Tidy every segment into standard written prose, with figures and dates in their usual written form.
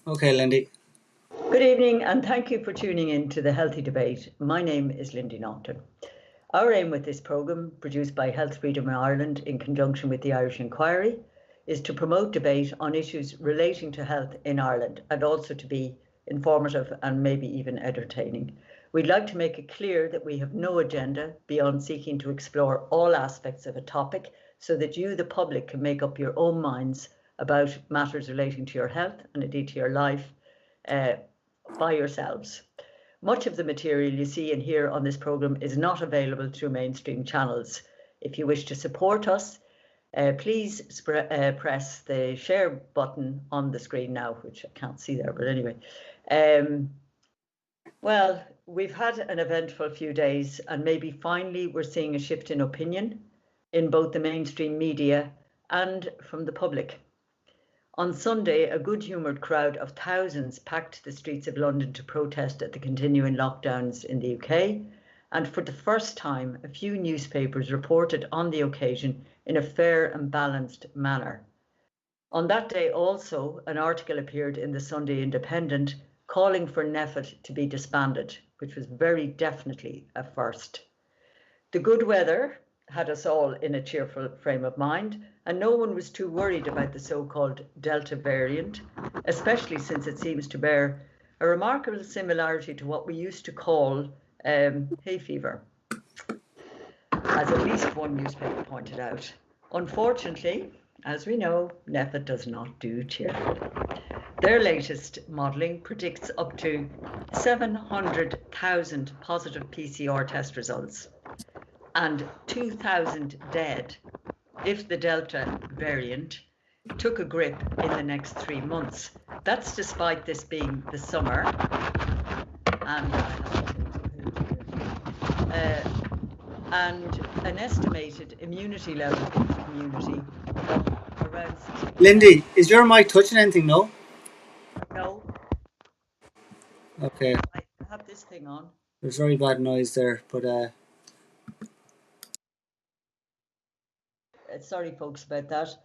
Okay, Lindy. Good evening and thank you for tuning in to the Healthy Debate. My name is Lindy Naughton. Our aim with this programme, produced by Health Freedom Ireland in conjunction with the Irish Inquiry, is to promote debate on issues relating to health in Ireland and also to be informative and maybe even entertaining. We'd like to make it clear that we have no agenda beyond seeking to explore all aspects of a topic so that you, the public, can make up your own minds about matters relating to your health and indeed to your life by yourselves. Much of the material you see and hear on this programme is not available through mainstream channels. If you wish to support us, please press the share button on the screen now, which I can't see there, but anyway. Well, we've had an eventful few days and maybe finally we're seeing a shift in opinion in both the mainstream media and from the public. On Sunday, a good-humoured crowd of thousands packed the streets of London to protest at the continuing lockdowns in the UK, and for the first time, a few newspapers reported on the occasion in a fair and balanced manner. On that day also, an article appeared in the Sunday Independent calling for NPHET to be disbanded, which was very definitely a first. The good weather had us all in a cheerful frame of mind, and no one was too worried about the so-called Delta variant, especially since it seems to bear a remarkable similarity to what we used to call hay fever, as at least one newspaper pointed out. Unfortunately, as we know, NPHET does not do cheerfully. Their latest modelling predicts up to 700,000 positive PCR test results and 2,000 dead if the Delta variant took a grip in the next 3 months. That's despite this being the summer and an estimated immunity level in the community of around 60%. Lindy, is your mic touching anything, no? No. Okay. I have this thing on. There's very bad noise there, but sorry folks about that.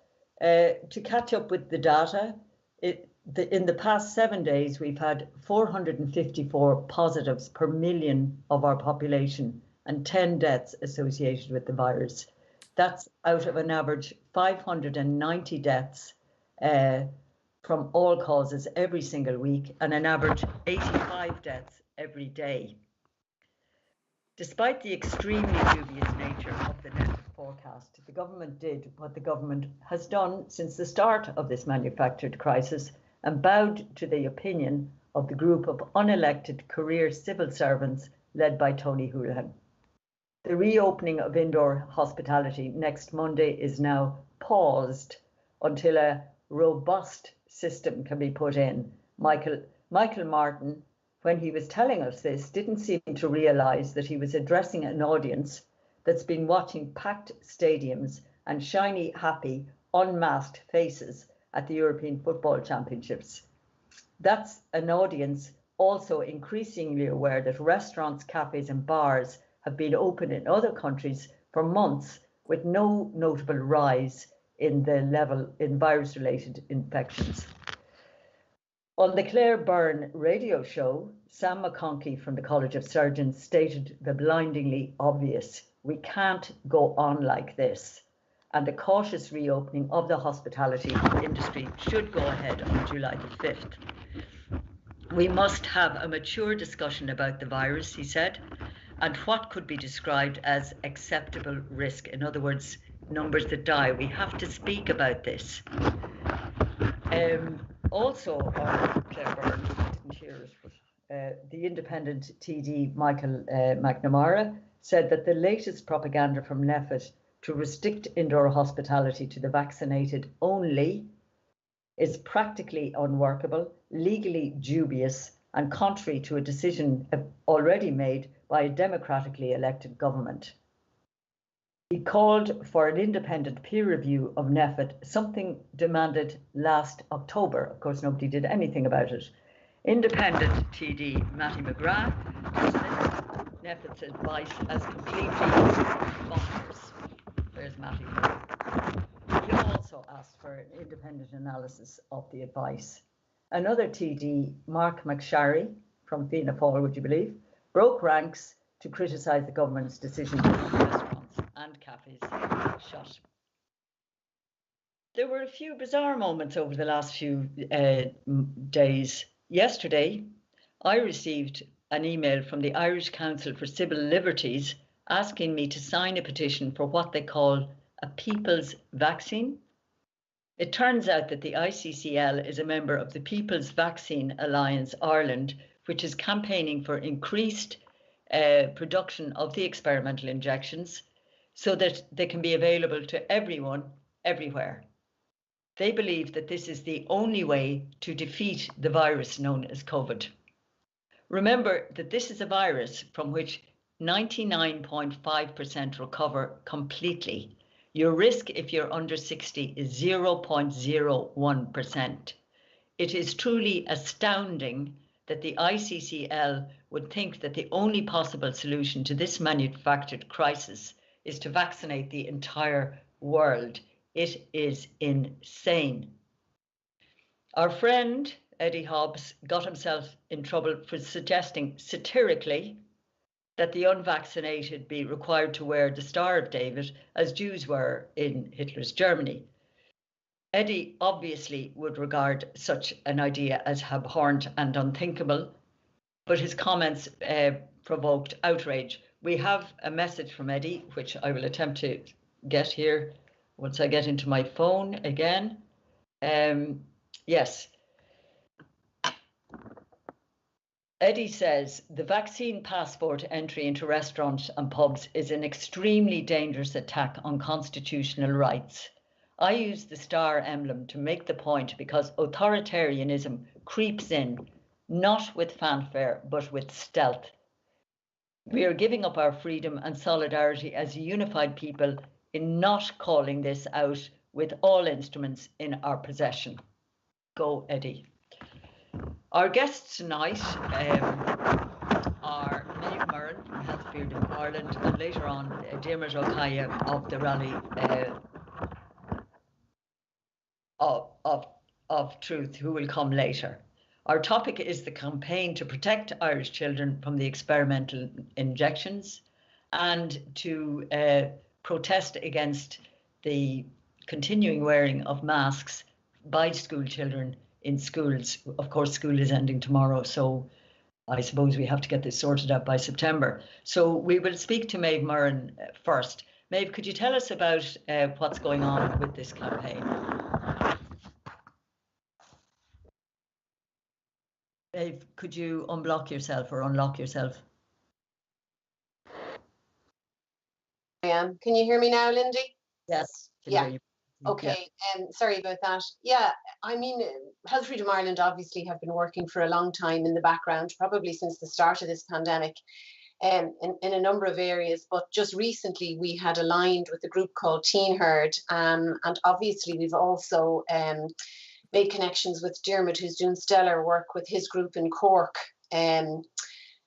To catch up with the data, in the past 7 days, we've had 454 positives per million of our population and 10 deaths associated with the virus. That's out of an average 590 deaths from all causes every single week, and an average 85 deaths every day. Despite the extremely dubious nature of the NEFIT forecast, the government did what the government has done since the start of this manufactured crisis and bowed to the opinion of the group of unelected career civil servants led by Tony Holohan. The reopening of indoor hospitality next Monday is now paused until a robust system can be put in. Michael Martin, when he was telling us this, didn't seem to realise that he was addressing an audience that's been watching packed stadiums and shiny, happy, unmasked faces at the European Football Championships. That's an audience also increasingly aware that restaurants, cafes and bars have been open in other countries for months with no notable rise in the level in virus-related infections. On the Claire Byrne radio show, Sam McConkey from the College of Surgeons stated the blindingly obvious: we can't go on like this, and the cautious reopening of the hospitality industry should go ahead on July the 5th. We must have a mature discussion about the virus, he said, and what could be described as acceptable risk. In other words, numbers that die. We have to speak about this. Also on Claire Byrne, I didn't hear it, but the independent TD Michael McNamara said that the latest propaganda from NEFIT to restrict indoor hospitality to the vaccinated only is practically unworkable, legally dubious, and contrary to a decision already made by a democratically elected government. He called for an independent peer review of NEFIT, something demanded last October. Of course, nobody did anything about it. Independent TD Matty McGrath dismissed NEFIT's advice as completely bonkers. There's Matty. He also asked for an independent analysis of the advice. Another TD, Mark McSharry from Fianna Fáil, would you believe, broke ranks to criticise the government's decision to keep restaurants and cafes shut. There were a few bizarre moments over the last few days. Yesterday, I received an email from the Irish Council for Civil Liberties asking me to sign a petition for what they call a people's vaccine. It turns out that the ICCL is a member of the People's Vaccine Alliance Ireland, which is campaigning for increased production of the experimental injections so that they can be available to everyone, everywhere. They believe that this is the only way to defeat the virus known as COVID. Remember that this is a virus from which 99.5% recover completely. Your risk if you're under 60 is 0.01%. It is truly astounding that the ICCL would think that the only possible solution to this manufactured crisis is to vaccinate the entire world. It is insane. Our friend Eddie Hobbs got himself in trouble for suggesting satirically that the unvaccinated be required to wear the Star of David as Jews were in Hitler's Germany. Eddie obviously would regard such an idea as abhorrent and unthinkable, but his comments provoked outrage. We have a message from Eddie, which I will attempt to get here once I get into my phone again. Yes. Eddie says, the vaccine passport entry into restaurants and pubs is an extremely dangerous attack on constitutional rights. I use the star emblem to make the point because authoritarianism creeps in, not with fanfare, but with stealth. We are giving up our freedom and solidarity as a unified people in not calling this out with all instruments in our possession. Go, Eddie. Our guests tonight are Maeve Murren from Health Beard in Ireland, and later on Diarmaid O'Cadhla of the Rally of Truth, who will come later. Our topic is the campaign to protect Irish children from the experimental injections and to protest against the continuing wearing of masks by school children in schools. Of course, school is ending tomorrow, so I suppose we have to get this sorted out by September. So we will speak to Maeve Murren first. Maeve, could you tell us about what's going on with this campaign? Maeve, could you unblock yourself or unlock yourself? I am. Can you hear me now, Lindy? Yes. Yeah. Okay. Sorry about that. Yeah, I mean, Health Freedom Ireland obviously have been working for a long time in the background, probably since the start of this pandemic, in a number of areas. But just recently, we had aligned with a group called Teen Herd, and obviously we've also made connections with Diarmaid, who's doing stellar work with his group in Cork.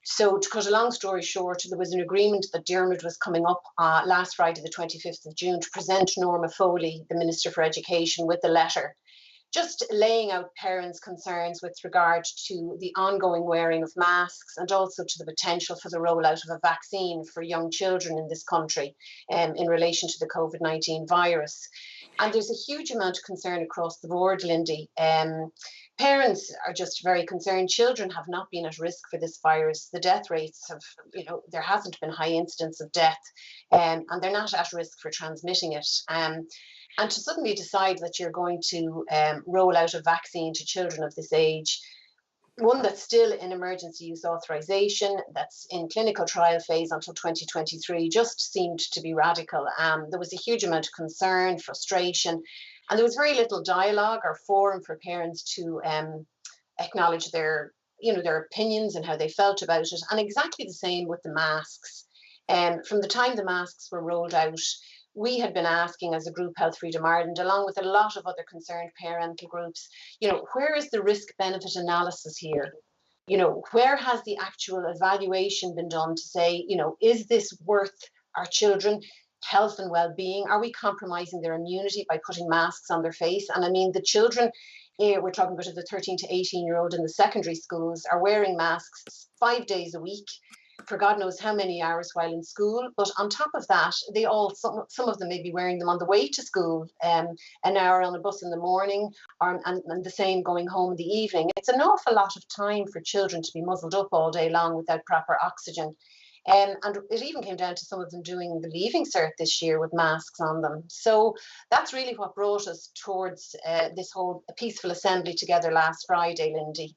So to cut a long story short, there was an agreement that Diarmaid was coming up last Friday, the 25th of June, to present Norma Foley, the Minister for Education, with a letter, just laying out parents' concerns with regard to the ongoing wearing of masks and also to the potential for the rollout of a vaccine for young children in this country in relation to the COVID-19 virus. And there's a huge amount of concern across the board, Lindy. Parents are just very concerned. Children have not been at risk for this virus. The death rates have, there hasn't been high incidence of death, and they're not at risk for transmitting it. And to suddenly decide that you're going to roll out a vaccine to children of this age, one that's still in emergency use authorization, that's in clinical trial phase until 2023, just seemed to be radical. There was a huge amount of concern, frustration, and there was very little dialogue or forum for parents to acknowledge their opinions and how they felt about it. And exactly the same with the masks. From the time the masks were rolled out, we had been asking as a group, Health Freedom Ireland, along with a lot of other concerned parental groups, where is the risk-benefit analysis here? Where has the actual evaluation been done to say, is this worth our children health and well-being? Are we compromising their immunity by putting masks on their face? And I mean, the children, we're talking about the 13 to 18-year-old in the secondary schools, are wearing masks 5 days a week for God knows how many hours while in school. But on top of that, some of them may be wearing them on the way to school, an hour on a bus in the morning, and the same going home in the evening. It's an awful lot of time for children to be muzzled up all day long without proper oxygen. And it even came down to some of them doing the Leaving Cert this year with masks on them. So that's really what brought us towards this whole peaceful assembly together last Friday, Lindy.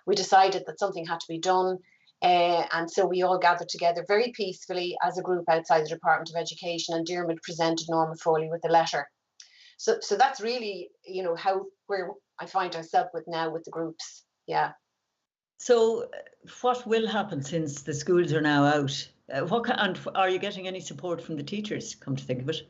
We decided that something had to be done. And so we all gathered together very peacefully as a group outside the Department of Education, and Diarmaid presented Norma Foley with a letter. So that's really, where I find myself with now with the groups. Yeah. So what will happen since the schools are now out? And are you getting any support from the teachers, come to think of it?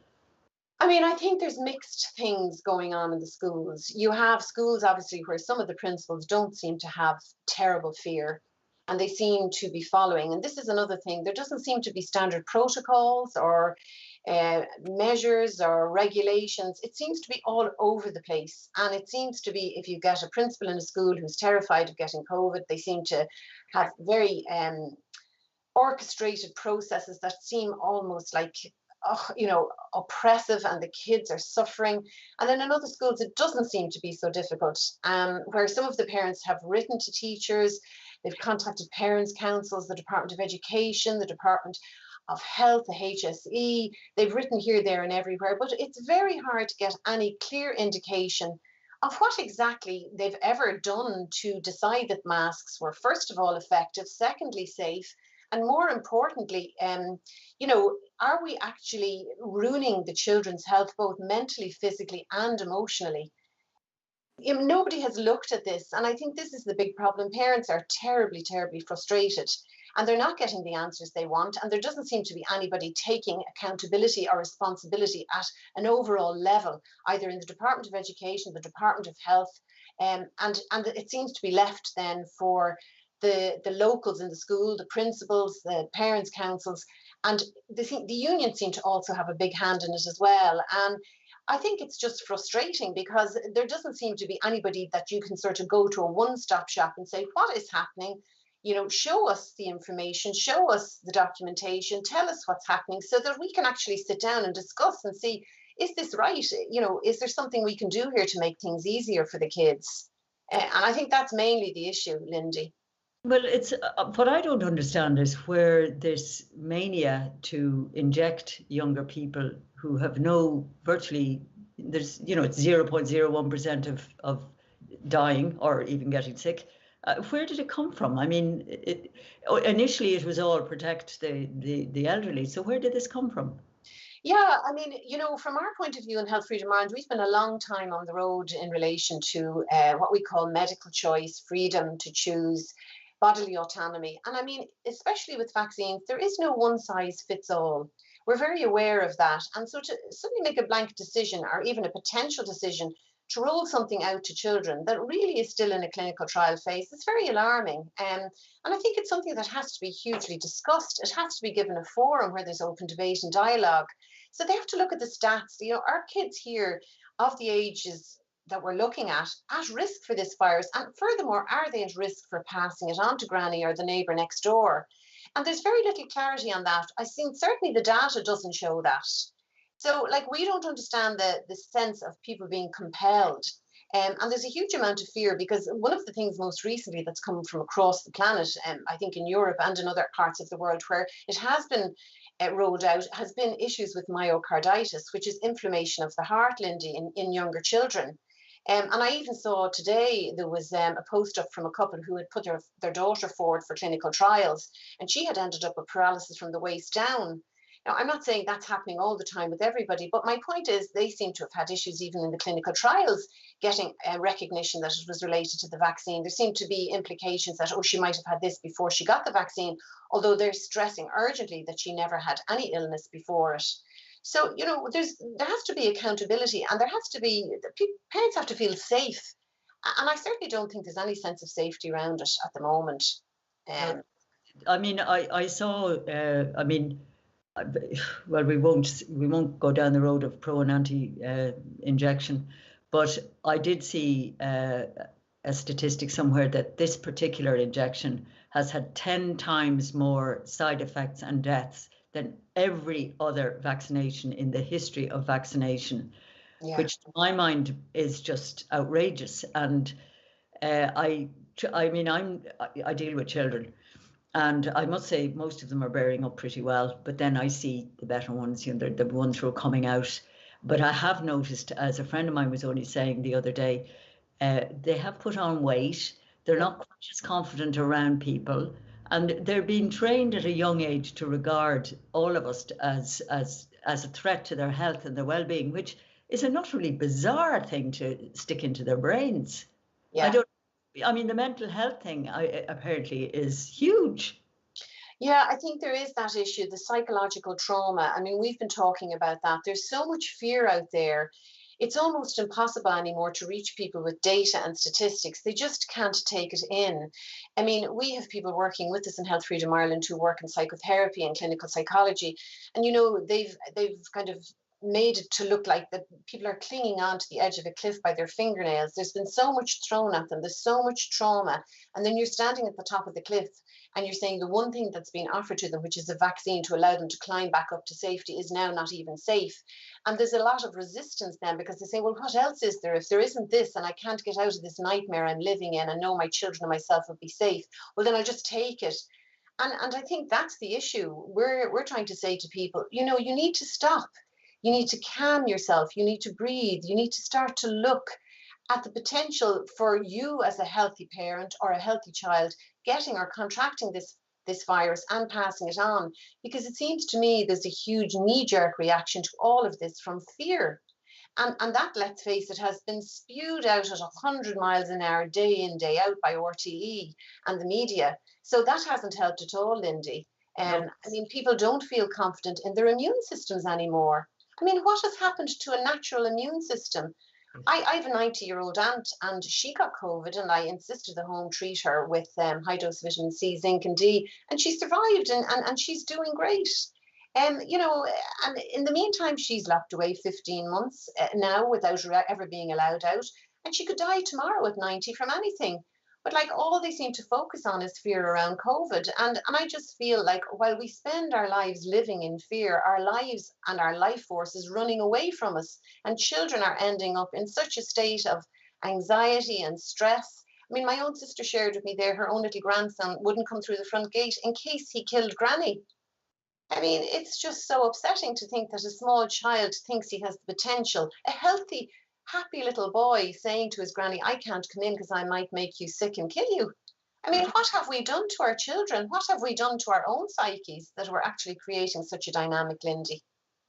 I mean, I think there's mixed things going on in the schools. You have schools, obviously, where some of the principals don't seem to have terrible fear, and they seem to be following. And this is another thing. There doesn't seem to be standard protocols or measures or regulations. It seems to be all over the place. And it seems to be, if you get a principal in a school who's terrified of getting COVID, they seem to have very orchestrated processes that seem almost like, oppressive, and the kids are suffering. And then in other schools, it doesn't seem to be so difficult, where some of the parents have written to teachers, they've contacted parents' councils, the Department of Education, the Department of Health, the HSE, they've written here, there and everywhere, but it's very hard to get any clear indication of what exactly they've ever done to decide that masks were, first of all, effective, secondly, safe, and more importantly, are we actually ruining the children's health, both mentally, physically, and emotionally? Nobody has looked at this, and I think this is the big problem. Parents are terribly, terribly frustrated, and they're not getting the answers they want, and there doesn't seem to be anybody taking accountability or responsibility at an overall level, either in the Department of Education, the Department of Health, and it seems to be left then for the locals in the school, the principals, the parents' councils, and the unions seem to also have a big hand in it as well. And I think it's just frustrating because there doesn't seem to be anybody that you can sort of go to a one-stop shop and say, what is happening? show us the information, show us the documentation, tell us what's happening so that we can actually sit down and discuss and see, is this right? Is there something we can do here to make things easier for the kids? And I think that's mainly the issue, Lindy. Well, it's what I don't understand is where this mania to inject younger people who have virtually, it's 0.01% of dying or even getting sick. Where did it come from? I mean, initially it was all protect the elderly. So where did this come from? Yeah, I mean, from our point of view in Health Freedom Ireland, we've been a long time on the road in relation to what we call medical choice, freedom to choose, bodily autonomy. And I mean, especially with vaccines, there is no one size fits all. We're very aware of that. And so to suddenly make a blanket decision or even a potential decision to roll something out to children that really is still in a clinical trial phase is very alarming. And I think it's something that has to be hugely discussed. It has to be given a forum where there's open debate and dialogue. So they have to look at the stats. Our kids here of the ages that we're looking at risk for this virus. And furthermore, are they at risk for passing it on to granny or the neighbour next door? And there's very little clarity on that. I think certainly the data doesn't show that. So, we don't understand the sense of people being compelled. And there's a huge amount of fear because one of the things most recently that's come from across the planet, I think in Europe and in other parts of the world where it has been rolled out, has been issues with myocarditis, which is inflammation of the heart, Lindy, in younger children. And I even saw today there was a post up from a couple who had put their daughter forward for clinical trials, and she had ended up with paralysis from the waist down. Now, I'm not saying that's happening all the time with everybody, but my point is they seem to have had issues even in the clinical trials getting recognition that it was related to the vaccine. There seem to be implications that, she might have had this before she got the vaccine, although they're stressing urgently that she never had any illness before it. So, there has to be accountability and there has to be, parents have to feel safe. And I certainly don't think there's any sense of safety around it at the moment. I mean, I saw, well, we won't go down the road of pro and anti injection, but I did see a statistic somewhere that this particular injection has had 10 times more side effects and deaths than every other vaccination in the history of vaccination, which to my mind is just outrageous. And I deal with children. And I must say, most of them are bearing up pretty well. But then I see the better ones, the ones who are coming out. But I have noticed, as a friend of mine was only saying the other day, they have put on weight. They're not quite as confident around people. And they're being trained at a young age to regard all of us as a threat to their health and their well-being, which is an utterly bizarre thing to stick into their brains. Yeah. The mental health thing apparently is huge. Yeah, I think there is that issue, the psychological trauma. I mean, we've been talking about that. There's so much fear out there. It's almost impossible anymore to reach people with data and statistics. They just can't take it in. I mean, we have people working with us in Health Freedom Ireland who work in psychotherapy and clinical psychology. And, they've kind of made it to look like that people are clinging on to the edge of a cliff by their fingernails. There's been so much thrown at them. There's so much trauma. And then you're standing at the top of the cliff and you're saying the one thing that's been offered to them, which is a vaccine to allow them to climb back up to safety, is now not even safe. And there's a lot of resistance then because they say, well, what else is there? If there isn't this and I can't get out of this nightmare I'm living in and know my children and myself will be safe, well, then I'll just take it. And I think that's the issue. We're trying to say to people, you need to stop. You need to calm yourself. You need to breathe. You need to start to look at the potential for you as a healthy parent or a healthy child getting or contracting this virus and passing it on. Because it seems to me there's a huge knee-jerk reaction to all of this from fear. And that, let's face it, has been spewed out at 100 miles an hour, day in, day out by RTE and the media. So that hasn't helped at all, Lindy. No. People don't feel confident in their immune systems anymore. What has happened to a natural immune system? I have a 90-year-old aunt and she got COVID and I insisted the home treat her with high-dose vitamin C, zinc and D, and she survived and she's doing great. And in the meantime, she's locked away 15 months now without ever being allowed out, and she could die tomorrow at 90 from anything. But like all they seem to focus on is fear around COVID. And I just feel like while we spend our lives living in fear, our lives and our life force is running away from us. And children are ending up in such a state of anxiety and stress. I mean, my own sister shared with me there her own little grandson wouldn't come through the front gate in case he killed Granny. I mean, it's just so upsetting to think that a small child thinks he has the potential, a healthy, happy little boy saying to his granny, I can't come in because I might make you sick and kill you. I mean, what have we done to our children? What have we done to our own psyches that we're actually creating such a dynamic, Lindy?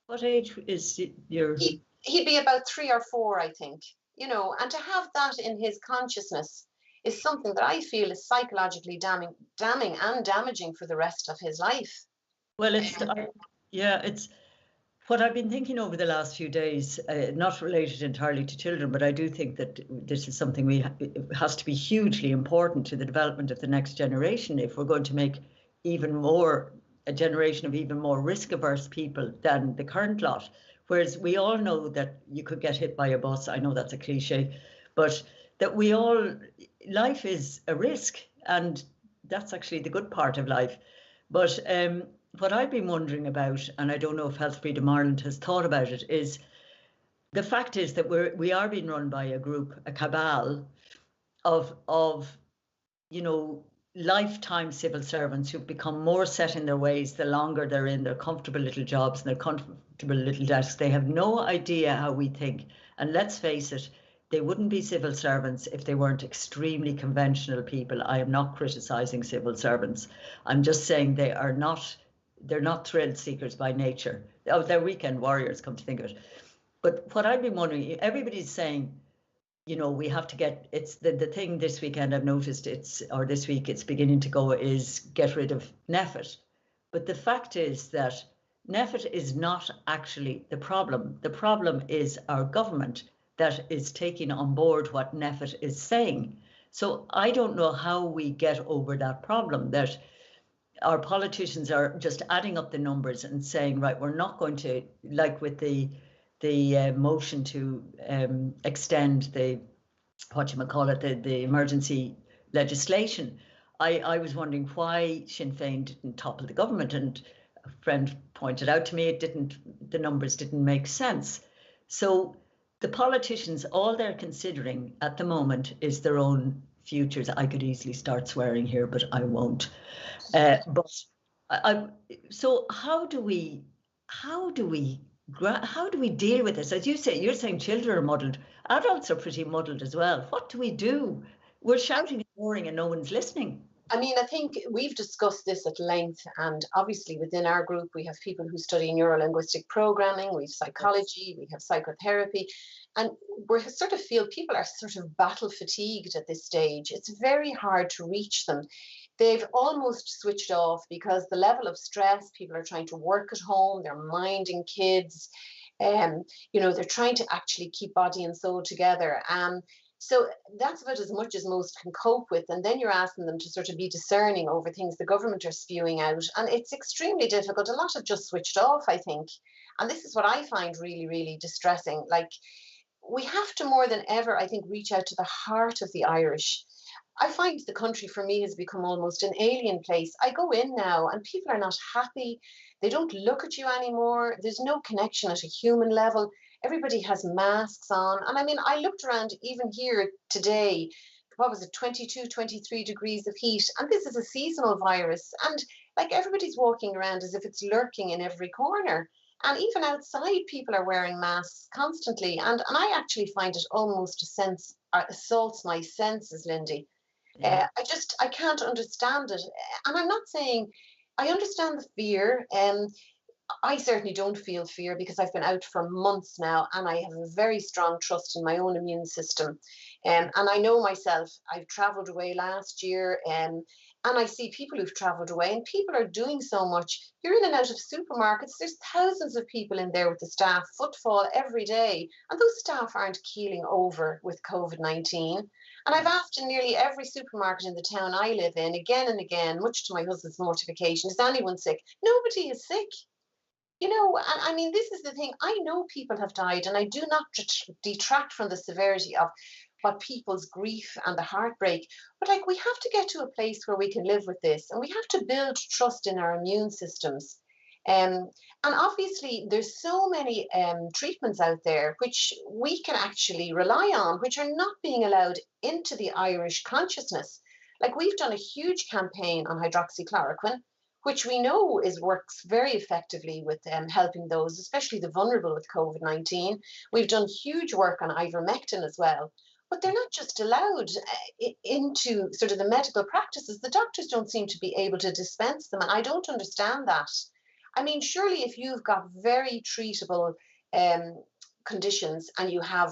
What age is your... He'd be about 3 or 4, I think, you know, and to have that in his consciousness is something that I feel is psychologically damning and damaging for the rest of his life. Well, it's what I've been thinking over the last few days, not related entirely to children, but I do think that this is something it has to be hugely important to the development of the next generation if we're going to make a generation of even more risk-averse people than the current lot. Whereas we all know that you could get hit by a bus. I know that's a cliche, but that life is a risk, and that's actually the good part of life. But what I've been wondering about, and I don't know if Health Freedom Ireland has thought about it, is the fact is that we are being run by a group, a cabal of lifetime civil servants who've become more set in their ways the longer they're in their comfortable little jobs and their comfortable little desks. They have no idea how we think. And let's face it, they wouldn't be civil servants if they weren't extremely conventional people. I am not criticising civil servants. I'm just saying they're not thrill seekers by nature. Oh, they're weekend warriors, come to think of it. But what I've been wondering, everybody's saying, we have to it's the thing this weekend I've noticed this week it's beginning to go is get rid of NPHET. But the fact is that NPHET is not actually the problem. The problem is our government that is taking on board what NPHET is saying. So I don't know how we get over that problem, that our politicians are just adding up the numbers and saying, right, we're not going to, like with the motion to extend the emergency legislation. I was wondering why Sinn Féin didn't topple the government, and a friend pointed out to me the numbers didn't make sense. So the politicians, all they're considering at the moment is their own futures. I could easily start swearing here, but I won't. So how do we deal with this? As you say, you're saying children are muddled. Adults are pretty muddled as well. What do we do? We're shouting and roaring and no one's listening. I mean, I think we've discussed this at length, and obviously within our group, we have people who study neuro-linguistic programming, we have psychology, we have psychotherapy, and we sort of feel people are sort of battle fatigued at this stage. It's very hard to reach them. They've almost switched off because the level of stress, people are trying to work at home, they're minding kids, they're trying to actually keep body and soul together. So that's about as much as most can cope with. And then you're asking them to sort of be discerning over things the government are spewing out. And it's extremely difficult. A lot have just switched off, I think. And this is what I find really, really distressing. Like, we have to more than ever, I think, reach out to the heart of the Irish. I find the country for me has become almost an alien place. I go in now and people are not happy. They don't look at you anymore. There's no connection at a human level. Everybody has masks on. And I mean, I looked around even here today, what was it, 22, 23 degrees of heat. And this is a seasonal virus. And like everybody's walking around as if it's lurking in every corner. And even outside, people are wearing masks constantly. And I actually find it almost assaults my senses, Lindy. Yeah. I can't understand it. And I'm not saying, I understand the fear. I certainly don't feel fear because I've been out for months now and I have a very strong trust in my own immune system. And I know myself, I've travelled away last year and I see people who've travelled away and people are doing so much. You're in and out of supermarkets. There's thousands of people in there with the staff, footfall every day. And those staff aren't keeling over with COVID-19. And I've asked in nearly every supermarket in the town I live in, again and again, much to my husband's mortification, is anyone sick? Nobody is sick. You know, and I mean, this is the thing. I know people have died, and I do not detract from the severity of what people's grief and the heartbreak. But like, we have to get to a place where we can live with this, and we have to build trust in our immune systems. And obviously, there's so many treatments out there which we can actually rely on, which are not being allowed into the Irish consciousness. Like, we've done a huge campaign on hydroxychloroquine, which we know is works very effectively with helping those, especially the vulnerable with COVID-19. We've done huge work on ivermectin as well, but they're not just allowed into sort of the medical practices. The doctors don't seem to be able to dispense them, and I don't understand that. I mean, surely if you've got very treatable um, conditions and you have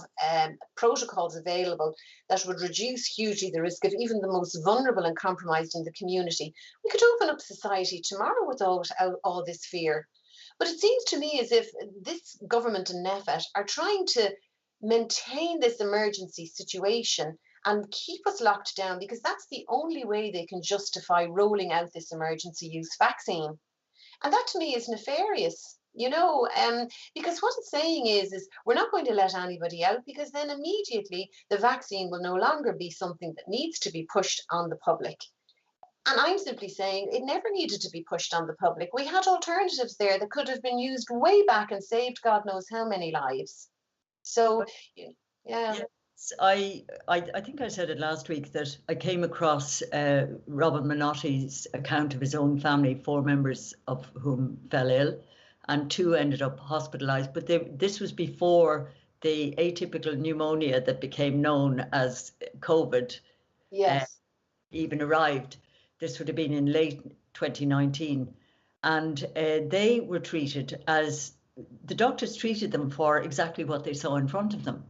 protocols available that would reduce hugely the risk of even the most vulnerable and compromised in the community, we could open up society tomorrow without all this fear. But it seems to me as if this government and NEFET are trying to maintain this emergency situation and keep us locked down, because that's the only way they can justify rolling out this emergency use vaccine. And that to me is nefarious, because what it's saying is we're not going to let anybody out, because then immediately the vaccine will no longer be something that needs to be pushed on the public. And I'm simply saying it never needed to be pushed on the public. We had alternatives there that could have been used way back and saved God knows how many lives. So, yeah. Yes, I think I said it last week that I came across Robin Minotti's account of his own family, 4 members of whom fell ill and 2 ended up hospitalized. But this was before the atypical pneumonia that became known as COVID Yes. even arrived. This would have been in late 2019. And they were treated as, the doctors treated them for exactly what they saw in front of them.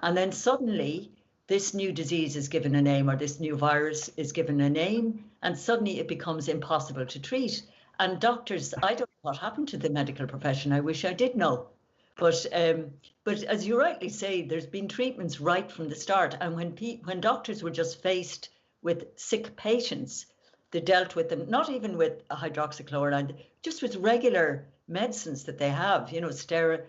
And then suddenly this new disease is given a name, or this new virus is given a name, and suddenly it becomes impossible to treat. And doctors, I don't know what happened to the medical profession. I wish I did know. But as you rightly say, there's been treatments right from the start. And when doctors were just faced with sick patients, they dealt with them, not even with a hydroxychloroquine, just with regular medicines that they have, steroid.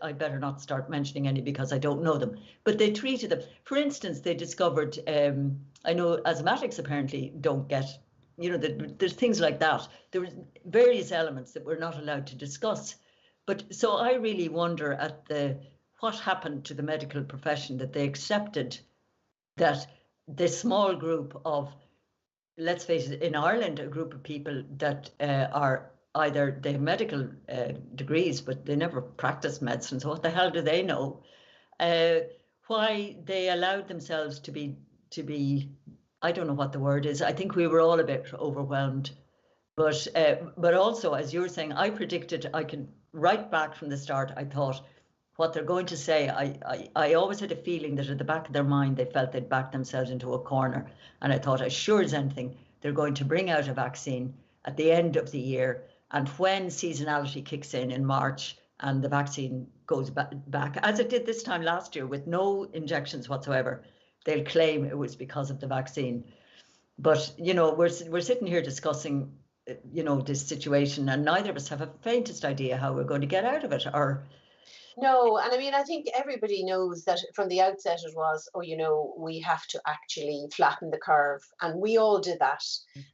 I better not start mentioning any because I don't know them, but they treated them. For instance, they discovered, I know asthmatics apparently don't get, there's things like that. There were various elements that we're not allowed to discuss. But so I really wonder at what happened to the medical profession, that they accepted that this small group of, let's face it, in Ireland, a group of people that are either they have medical degrees, but they never practice medicine. So what the hell do they know? Why they allowed themselves to be, I don't know what the word is. I think we were all a bit overwhelmed. But also, as you were saying, I predicted, I can right back from the start, I thought what they're going to say, I always had a feeling that at the back of their mind, they felt they'd backed themselves into a corner. And I thought, as sure as anything, they're going to bring out a vaccine at the end of the year. And when seasonality kicks in March and the vaccine goes back, as it did this time last year with no injections whatsoever, they'll claim it was because of the vaccine. But, we're sitting here discussing, this situation, and neither of us have a faintest idea how we're going to get out of it. No, and I mean, I think everybody knows that from the outset it was, we have to actually flatten the curve. And we all did that.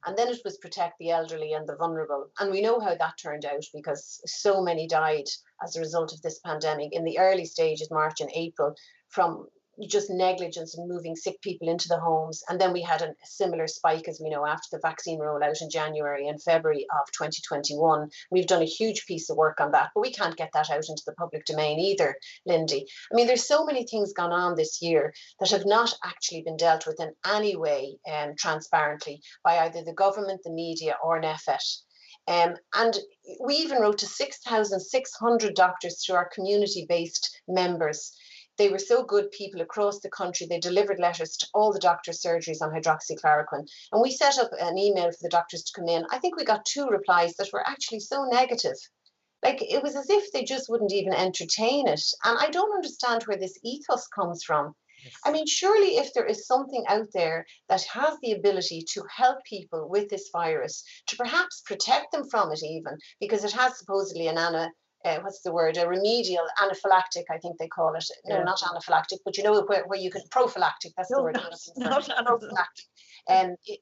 And then it was protect the elderly and the vulnerable. And we know how that turned out, because so many died as a result of this pandemic in the early stages, March and April, from just negligence and moving sick people into the homes. And then we had a similar spike, as we know, after the vaccine rollout in January and February of 2021. We've done a huge piece of work on that, but we can't get that out into the public domain either, Lindy. I mean, there's so many things gone on this year that have not actually been dealt with in any way transparently by either the government, the media, or NEFET. And we even wrote to 6,600 doctors through our community-based members. They were so good, people across the country. They delivered letters to all the doctors' surgeries on hydroxychloroquine. And we set up an email for the doctors to come in. I think we got 2 replies that were actually so negative. Like, it was as if they just wouldn't even entertain it. And I don't understand where this ethos comes from. I mean, surely if there is something out there that has the ability to help people with this virus, to perhaps protect them from it even, because it has supposedly an what's the word, a remedial anaphylactic, I think they call it. No, not anaphylactic, but you know where you can, prophylactic, that's the word. Not prophylactic.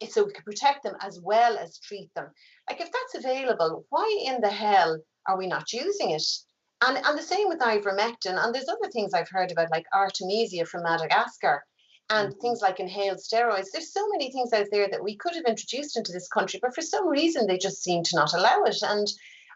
So we can protect them as well as treat them. Like, if that's available, why in the hell are we not using it? And the same with ivermectin. And there's other things I've heard about, like Artemisia from Madagascar, and things like inhaled steroids. There's so many things out there that we could have introduced into this country, but for some reason they just seem to not allow it. And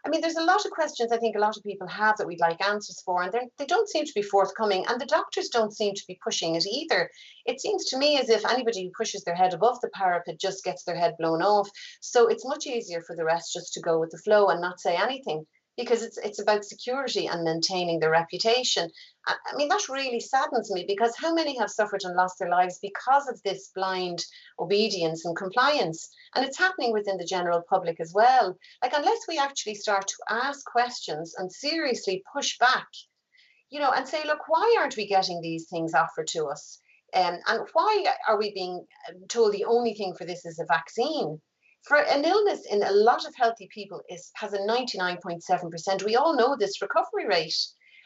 I mean, there's a lot of questions I think a lot of people have that we'd like answers for, and they don't seem to be forthcoming, and the doctors don't seem to be pushing it either. It seems to me as if anybody who pushes their head above the parapet just gets their head blown off. So it's much easier for the rest just to go with the flow and not say anything, because it's about security and maintaining their reputation. I mean, that really saddens me, because how many have suffered and lost their lives because of this blind obedience and compliance? And it's happening within the general public as well. Like, unless we actually start to ask questions and seriously push back, you know, and say, look, why aren't we getting these things offered to us? And why are we being told the only thing for this is a vaccine? For an illness in a lot of healthy people has a 99.7%. We all know this recovery rate.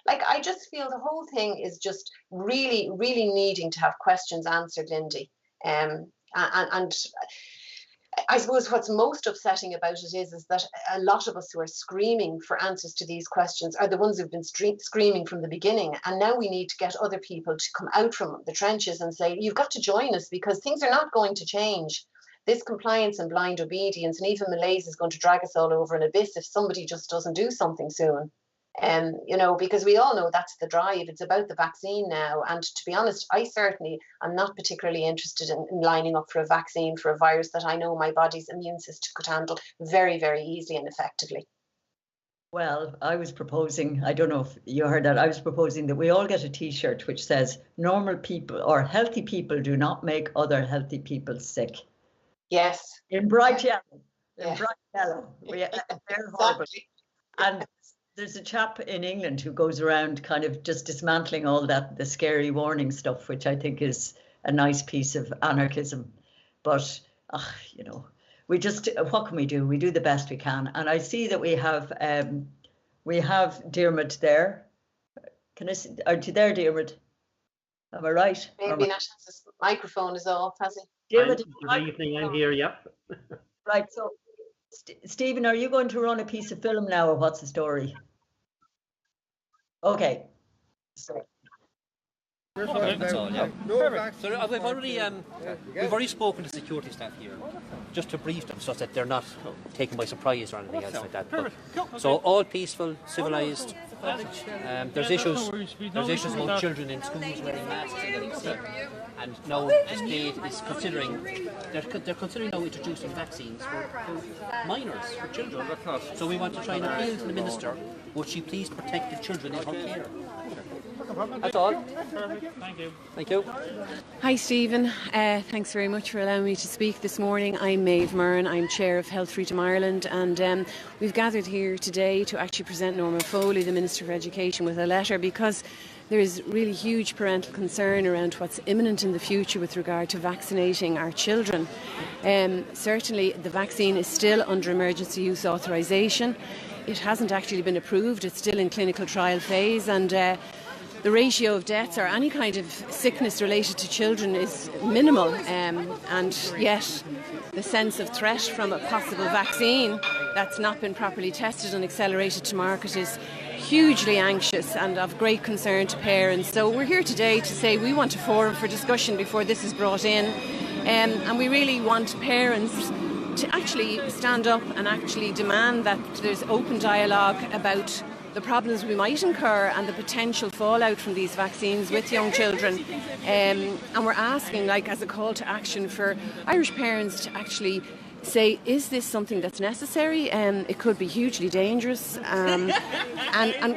Like, I just feel the whole thing is just really, really needing to have questions answered, Lindy. And I suppose what's most upsetting about it is that a lot of us who are screaming for answers to these questions are the ones who've been screaming from the beginning. And now we need to get other people to come out from the trenches and say, you've got to join us, because things are not going to change. This compliance and blind obedience and even malaise is going to drag us all over an abyss if somebody just doesn't do something soon. You know, because we all know that's the drive. It's about the vaccine now. And to be honest, I certainly am not particularly interested in lining up for a vaccine for a virus that I know my body's immune system could handle very, very easily and effectively. Well, I was proposing, I don't know if you heard that, I was proposing that we all get a T-shirt which says, normal people or healthy people do not make other healthy people sick. Yes. In bright yellow. In Yeah. bright yellow. They're horrible. And there's a chap in England who goes around kind of just dismantling all that, the scary warning stuff, which I think is a nice piece of anarchism. But, you know, we just, what can we do? We do the best we can. And I see that we have Diarmaid there. Aren't you there, Diarmaid? Am I right? Maybe not. His microphone is off, has he? Diarmaid, good evening, I'm here, yep. Right, so Stephen, are you going to run a piece of film now, or what's the story? Okay. That's all, yeah. So we've already spoken to security staff here, just to brief them so that they're not taken by surprise or anything else like that. But, so all peaceful, civilised. There's issues about children in schools wearing masks and getting sick. And now the state is considering, they're considering now introducing vaccines for minors, for children. So we want to try and appeal to the minister, would she please protect the children in her care? That's all. Perfect. Thank you. Thank you. Hi Stephen, thanks very much for allowing me to speak this morning. I'm Maeve Murren, I'm Chair of Health Freedom Ireland, and we've gathered here today to actually present Norman Foley, the Minister for Education, with a letter, because there is really huge parental concern around what's imminent in the future with regard to vaccinating our children. Certainly the vaccine is still under emergency use authorisation. It hasn't actually been approved, it's still in clinical trial phase, and the ratio of deaths or any kind of sickness related to children is minimal, and yet the sense of threat from a possible vaccine that's not been properly tested and accelerated to market is hugely anxious and of great concern to parents. So we're here today to say we want a forum for discussion before this is brought in, and we really want parents to actually stand up and actually demand that there's open dialogue about the problems we might incur and the potential fallout from these vaccines with young children. And we're asking, like, as a call to action for Irish parents to actually say, is this something that's necessary? It could be hugely dangerous, and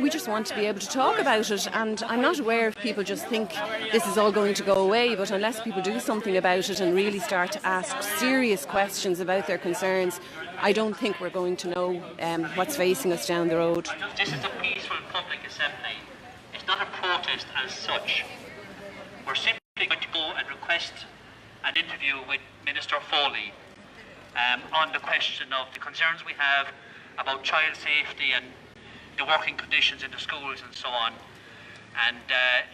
we just want to be able to talk about it. And I'm not aware if people just think this is all going to go away, but unless people do something about it and really start to ask serious questions about their concerns, I don't think we're going to know what's facing us down the road. This is a peaceful public assembly. It's not a protest as such. We're simply going to go and request an interview with Minister Foley on the question of the concerns we have about child safety and the working conditions in the schools and so on. And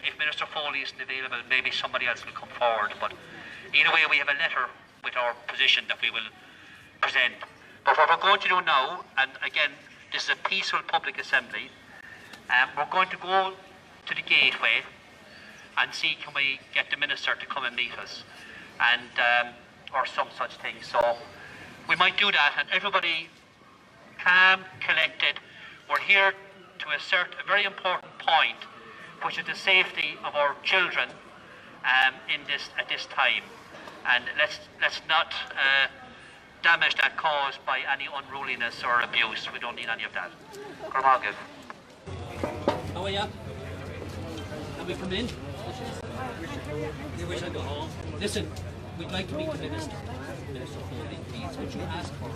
if Minister Foley isn't available, maybe somebody else will come forward. But either way, we have a letter with our position that we will present. But what we're going to do now, and again, this is a peaceful public assembly, we're going to go to the gateway and see can we get the minister to come and meet us, and or some such thing. So we might do that, and everybody calm, collected. We're here to assert a very important point, which is the safety of our children at this time, and let's not damage that caused by any unruliness or abuse. We don't need any of that. Cormagan. How are you? Have we come in? You wish I'd go home. Listen, we'd like to meet the Minister. Minister Foley, please, would you ask her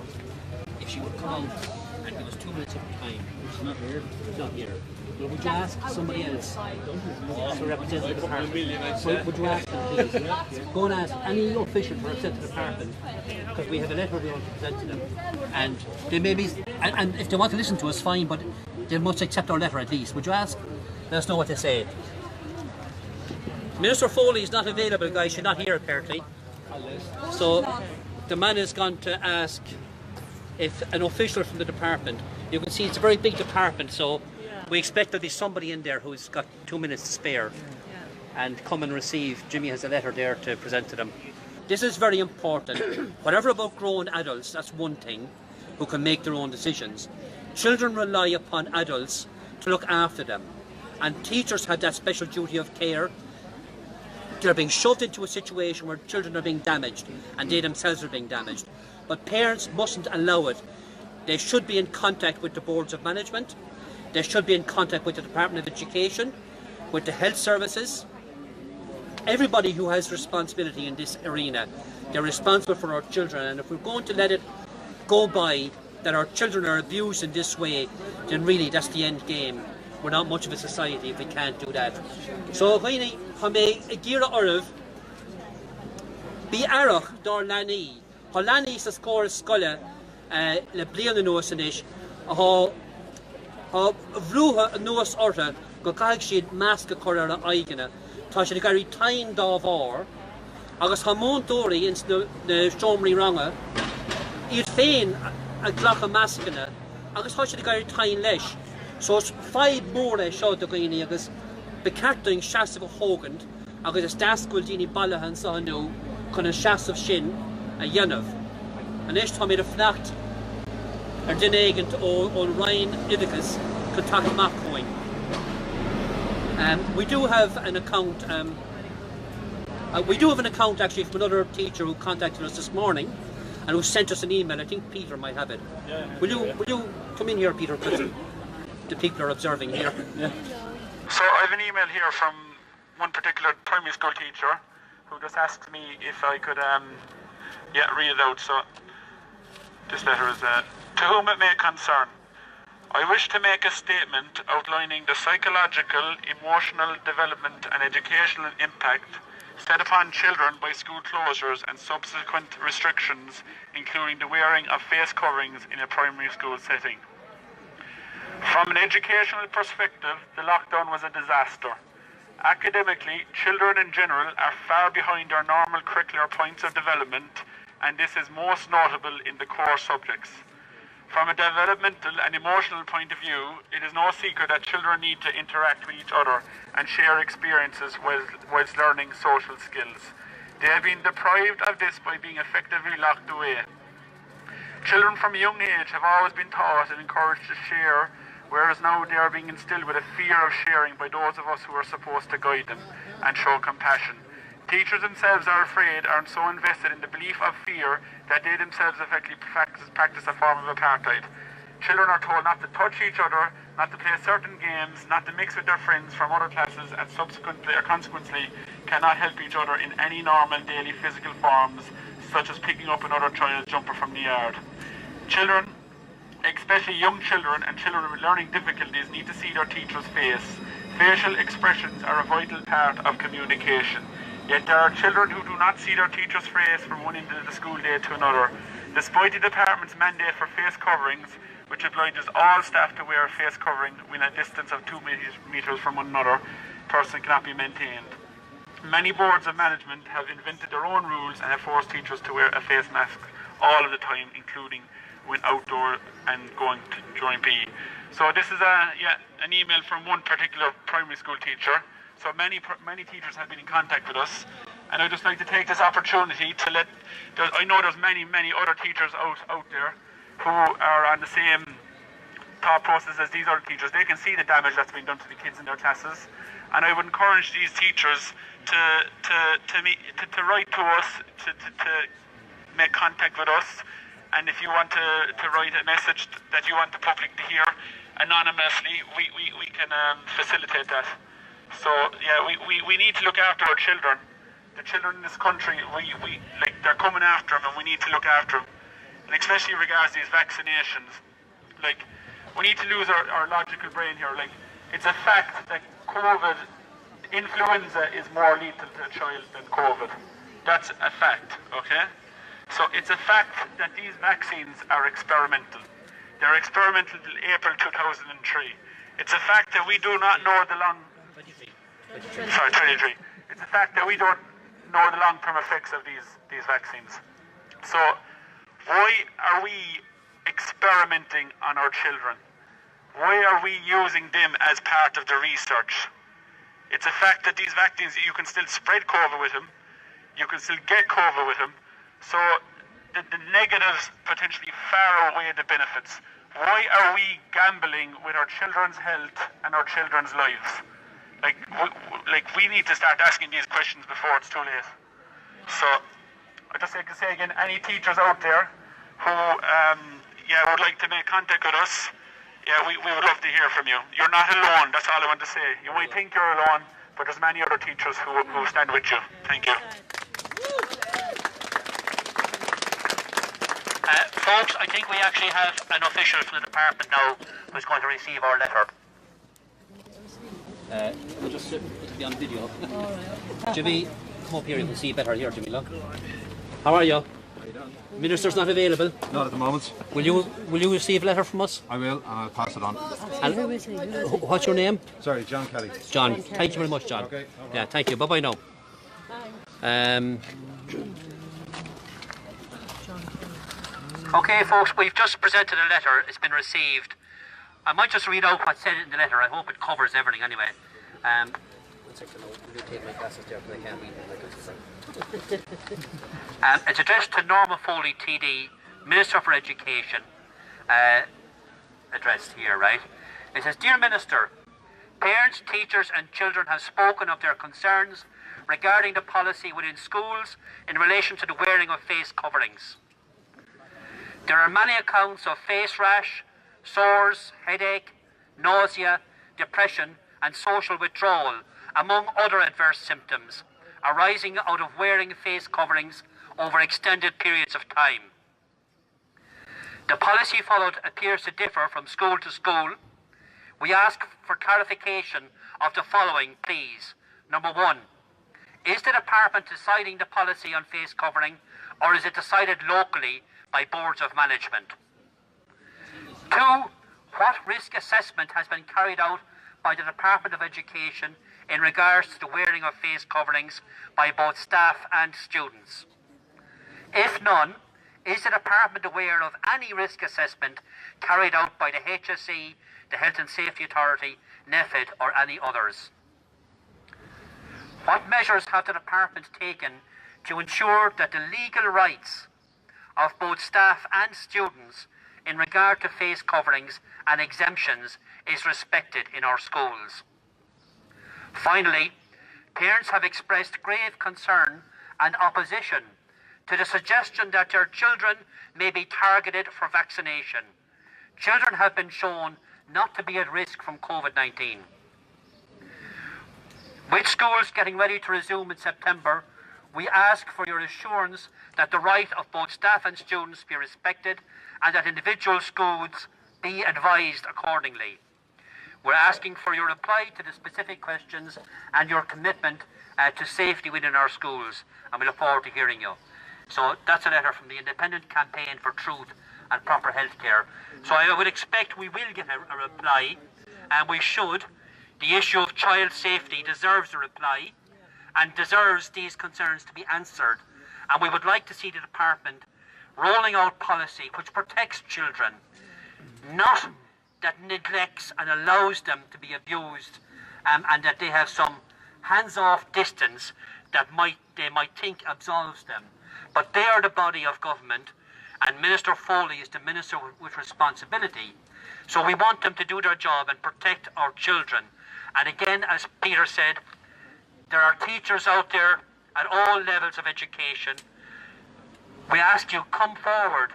if she would come out and give us 2 minutes of her time? She's not here. She's not here. Well, would you ask somebody else to represent the department? Would you ask them, please? Go and ask any official to represent the department, because we have a letter we want to present to them, and they may be, and if they want to listen to us, fine, but they must accept our letter at least. Would you ask? Let us know what they say. Minister Foley is not available, guys. She's not here apparently. So the man has gone to ask if an official from the department. You can see it's a very big department, so we expect that there's somebody in there who's got 2 minutes to spare and come and receive. Jimmy has a letter there to present to them. This is very important. Whatever about grown adults, that's one thing, who can make their own decisions. Children rely upon adults to look after them, and teachers have that special duty of care. They're being shoved into a situation where children are being damaged, and they themselves are being damaged. But parents mustn't allow it. They should be in contact with the boards of management. They should be in contact with the Department of Education, with the health services. Everybody who has responsibility in this arena, they're responsible for our children, and if we're going to let it go by that our children are abused in this way, then really that's the end game. We're not much of a society if we can't do that. So when me gira orv bi arach dar lani holani sa score skolle le blian nos anish ha vruha nos orta go kaig shid maska corra aigena tá sé gari tain dá var agus ha montori ins de stormry ranga ir féin a glacha maskana agus ha sé gari tain leis. So it's 5 more seo do gaine agus becarting seaamh a hógant agus is dascuil daoine bailithe sa nó chun an seaamh sin a dhéanamh. An éis tá mé a fleacht ar duine éigent ó Ryan Ivicus chun take amach going. We do have an account. We do have an account actually from another teacher who contacted us this morning and who sent us an email. I think Peter might have it. Yeah. Will you come in here, Peter? The people are observing here. Yeah. So I have an email here from one particular primary school teacher who just asked me if I could read it out. So this letter is to whom it may concern. I wish to make a statement outlining the psychological, emotional development and educational impact set upon children by school closures and subsequent restrictions, including the wearing of face coverings in a primary school setting. From an educational perspective, the lockdown was a disaster. Academically, children in general are far behind their normal curricular points of development, and this is most notable in the core subjects. From a developmental and emotional point of view, it is no secret that children need to interact with each other and share experiences whilst learning social skills. They have been deprived of this by being effectively locked away. Children from a young age have always been taught and encouraged to share, whereas now they are being instilled with a fear of sharing by those of us who are supposed to guide them and show compassion. Teachers themselves are afraid and so invested in the belief of fear that they themselves effectively practice a form of apartheid. Children are told not to touch each other, not to play certain games, not to mix with their friends from other classes, and consequently cannot help each other in any normal daily physical forms, such as picking up another child's jumper from the yard. Children, especially young children and children with learning difficulties, need to see their teacher's face. Facial expressions are a vital part of communication. Yet there are children who do not see their teacher's face from one end of the school day to another. Despite the department's mandate for face coverings, which obliges all staff to wear a face covering when a distance of 2 metres from one another, person cannot be maintained. Many boards of management have invented their own rules and have forced teachers to wear a face mask all of the time, including when outdoor and during PE. So this is an email from one particular primary school teacher. So many teachers have been in contact with us, and I'd just like to take this opportunity to I know there's many other teachers out there who are on the same thought process as these other teachers. They can see the damage that's been done to the kids in their classes, and I would encourage these teachers to write to us, to make contact with us, and if you want to write a message that you want the public to hear anonymously, we can facilitate that. So yeah, we need to look after our children. The children in this country, they're coming after them, and we need to look after them. And especially in regards to these vaccinations, we need to lose our logical brain here. It's a fact that influenza is more lethal to a child than COVID. That's a fact, okay? So it's a fact that these vaccines are experimental. They're experimental till April 2003. It's a fact that we do not know the 23. It's a fact that we don't know the long-term effects of these vaccines. So why are we experimenting on our children? Why are we using them as part of the research? It's a fact that these vaccines, you can still spread COVID with them, you can still get COVID with them, so the negatives potentially far outweigh the benefits. Why are we gambling with our children's health and our children's lives? We need to start asking these questions before it's too late. So, I just like to say again, any teachers out there who would like to make contact with us, we would love to hear from you. You're not alone, that's all I want to say. You might think you're alone, but there's many other teachers who stand with you. Thank you. Folks, I think we actually have an official from the department now who's going to receive our letter. We'll just be on video. Jimmy, come up here, you can see better here, Jimmy, look. How are you? Minister's not available? Not at the moment. Will you receive a letter from us? I will, and I'll pass it on. And what's your name? Sorry, John Kelly. John. Thank you very much, John. Okay. Yeah, thank you. Bye-bye now. Okay, folks, we've just presented a letter. It's been received. I might just read out what's said in the letter. I hope it covers everything anyway. One second, let me take my glasses there because I can't read them. It's addressed to Norma Foley, TD, Minister for Education, addressed here, right? It says, Dear Minister, parents, teachers and children have spoken of their concerns regarding the policy within schools in relation to the wearing of face coverings. There are many accounts of face rash, sores, headache, nausea, depression and social withdrawal, among other adverse symptoms, arising out of wearing face coverings over extended periods of time. The policy followed appears to differ from school to school. We ask for clarification of the following, please. Number one, is the department deciding the policy on face covering, or is it decided locally by boards of management? Two, what risk assessment has been carried out by the Department of Education in regards to the wearing of face coverings by both staff and students? If none, is the department aware of any risk assessment carried out by the HSE, the Health and Safety Authority, NEFID or any others? What measures have the department taken to ensure that the legal rights of both staff and students in regard to face coverings and exemptions is respected in our schools? Finally, parents have expressed grave concern and opposition to the suggestion that their children may be targeted for vaccination. Children have been shown not to be at risk from COVID-19. With schools getting ready to resume in September, we ask for your assurance that the right of both staff and students be respected and that individual schools be advised accordingly. We're asking for your reply to the specific questions and your commitment to safety within our schools, and we look forward to hearing you. So that's a letter from the Independent Campaign for Truth and Proper Healthcare. So I would expect we will get a reply, and we should. The issue of child safety deserves a reply and deserves these concerns to be answered. And we would like to see the department rolling out policy which protects children, not that neglects and allows them to be abused, and that they have some hands-off distance that they might think absolves them. But they are the body of government, and Minister Foley is the minister with responsibility. So we want them to do their job and protect our children. And again, as Peter said, there are teachers out there at all levels of education. We ask you, come forward,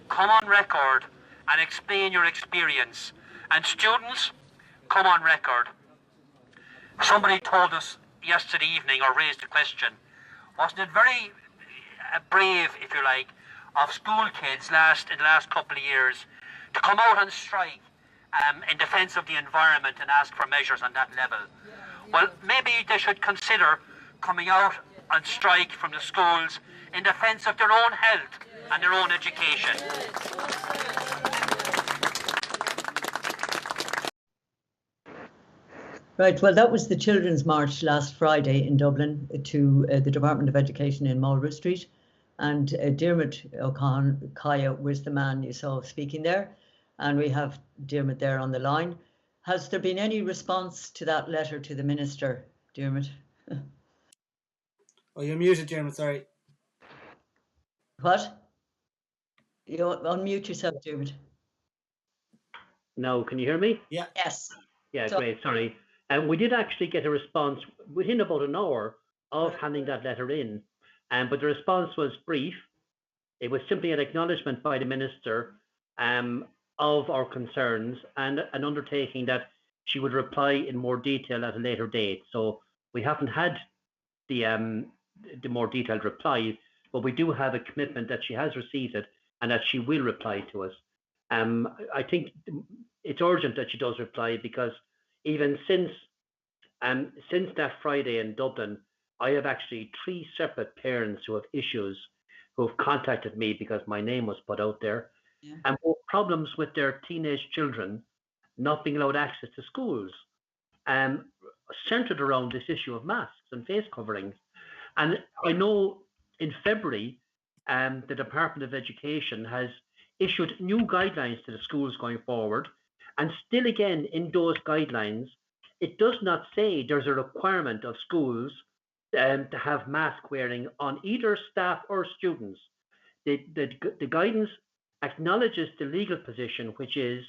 come on record and explain your experience. And students, come on record. Somebody told us yesterday evening, or raised a question, wasn't it very brave, if you like, of school kids in the last couple of years to come out on strike in defence of the environment and ask for measures on that level? Well, maybe they should consider coming out on strike from the schools in defence of their own health and their own education. Right, well, that was the Children's March last Friday in Dublin to the Department of Education in Marlborough Street. And Diarmaid O'Cadhla was the man you saw speaking there. And we have Diarmaid there on the line. Has there been any response to that letter to the Minister, Diarmaid? Oh, you're muted, Diarmaid, sorry. What? You unmute yourself, Diarmaid. Now, can you hear me? Yeah. Yes. Yeah, great, sorry. We did actually get a response within about an hour of handing that letter in, but the response was brief. It was simply an acknowledgement by the Minister of our concerns and an undertaking that she would reply in more detail at a later date. So we haven't had the more detailed reply, but we do have a commitment that she has received it and that she will reply to us. I think it's urgent that she does reply, because even since that Friday in Dublin, I have actually 3 separate parents who have issues, who have contacted me because my name was put out there, and both problems with their teenage children not being allowed access to schools, centered around this issue of masks and face coverings. And I know in February, the Department of Education has issued new guidelines to the schools going forward. And still again, in those guidelines, it does not say there's a requirement of schools to have mask wearing on either staff or students. The guidance acknowledges the legal position, which is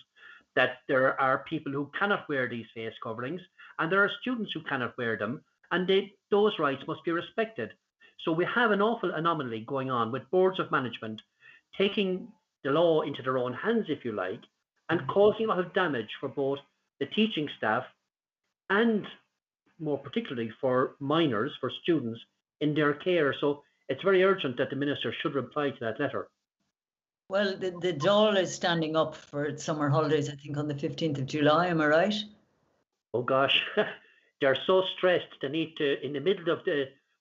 that there are people who cannot wear these face coverings, and there are students who cannot wear them, and those rights must be respected. So we have an awful anomaly going on with boards of management taking the law into their own hands, if you like, and causing a lot of damage for both the teaching staff and more particularly for minors, for students in their care. So it's very urgent that the Minister should reply to that letter. Well, the Dáil is standing up for its summer holidays, I think, on the 15th of July, am I right? Oh gosh, they're so stressed. They need to, in the middle of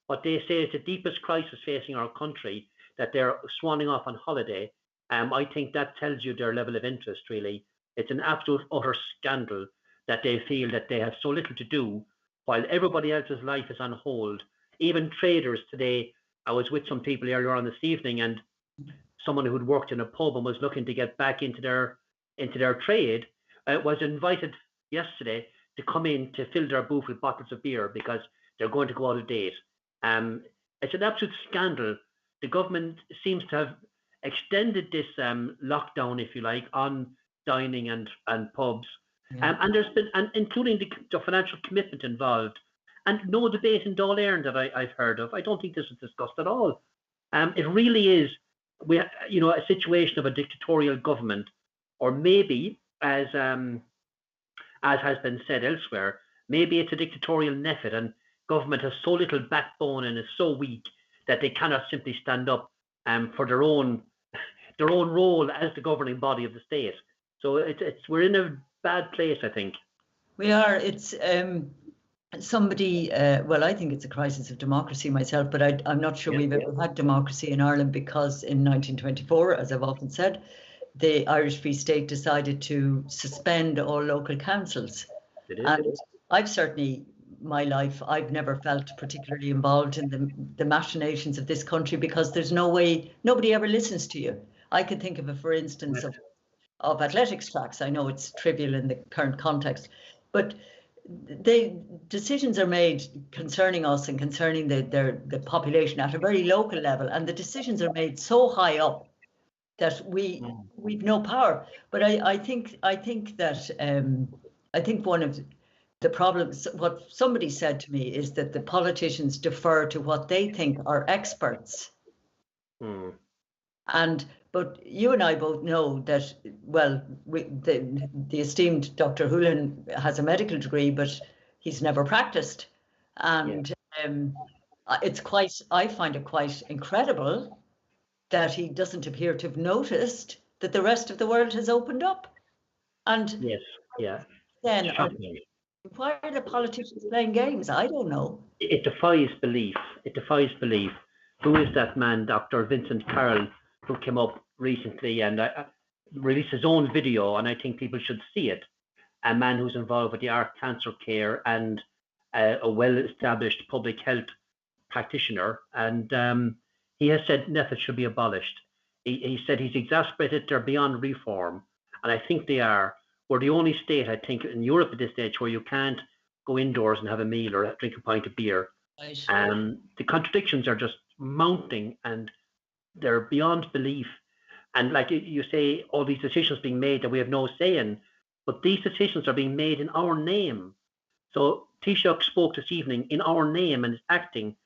what they say is the deepest crisis facing our country, that they're swanning off on holiday. I think that tells you their level of interest, really. It's an absolute utter scandal that they feel that they have so little to do while everybody else's life is on hold. Even traders today, I was with some people earlier on this evening, and someone who'd worked in a pub and was looking to get back into their trade was invited yesterday to come in to fill their booth with bottles of beer because they're going to go out of date. It's an absolute scandal. The government seems to have extended this lockdown, if you like, on dining and pubs, and there's been, and including the financial commitment involved, and no debate in Dáil Éireann that I've heard of. I don't think this is discussed at all. It really is, a situation of a dictatorial government, or maybe, as has been said elsewhere, maybe it's a dictatorial method, and government has so little backbone and is so weak that they cannot simply stand up for their own role as the governing body of the state. So we're in a bad place, I think. We are. It's somebody. Well, I think it's a crisis of democracy myself, but I'm not sure we've ever had democracy in Ireland, because in 1924, as I've often said, the Irish Free State decided to suspend all local councils. And I've certainly, my life, I've never felt particularly involved in the machinations of this country, because there's no way, nobody ever listens to you. I could think of a, for instance, of athletics tracks. I know it's trivial in the current context, but decisions are made concerning us and concerning the population at a very local level, and the decisions are made so high up that we've no power. But I think that I think one of the problems, what somebody said to me, is that the politicians defer to what they think are experts. But you and I both know that, well, the esteemed Dr. Houlihan has a medical degree, but he's never practiced. And I find it quite incredible that he doesn't appear to have noticed that the rest of the world has opened up. And then why are the politicians playing games? I don't know. It defies belief. It defies belief. Who is that man, Dr. Vincent Carroll, who came up recently and released his own video, and I think people should see it. A man who's involved with the Art Cancer Care and a well-established public health practitioner, and he has said NPHET should be abolished. He said he's exasperated they're beyond reform, and I think they are. We're the only state, I think, in Europe at this stage where you can't go indoors and have a meal or drink a pint of beer. The contradictions are just mounting, and they're beyond belief. And like you say, all these decisions being made that we have no say in, but these decisions are being made in our name. So Taoiseach spoke this evening in our name and is acting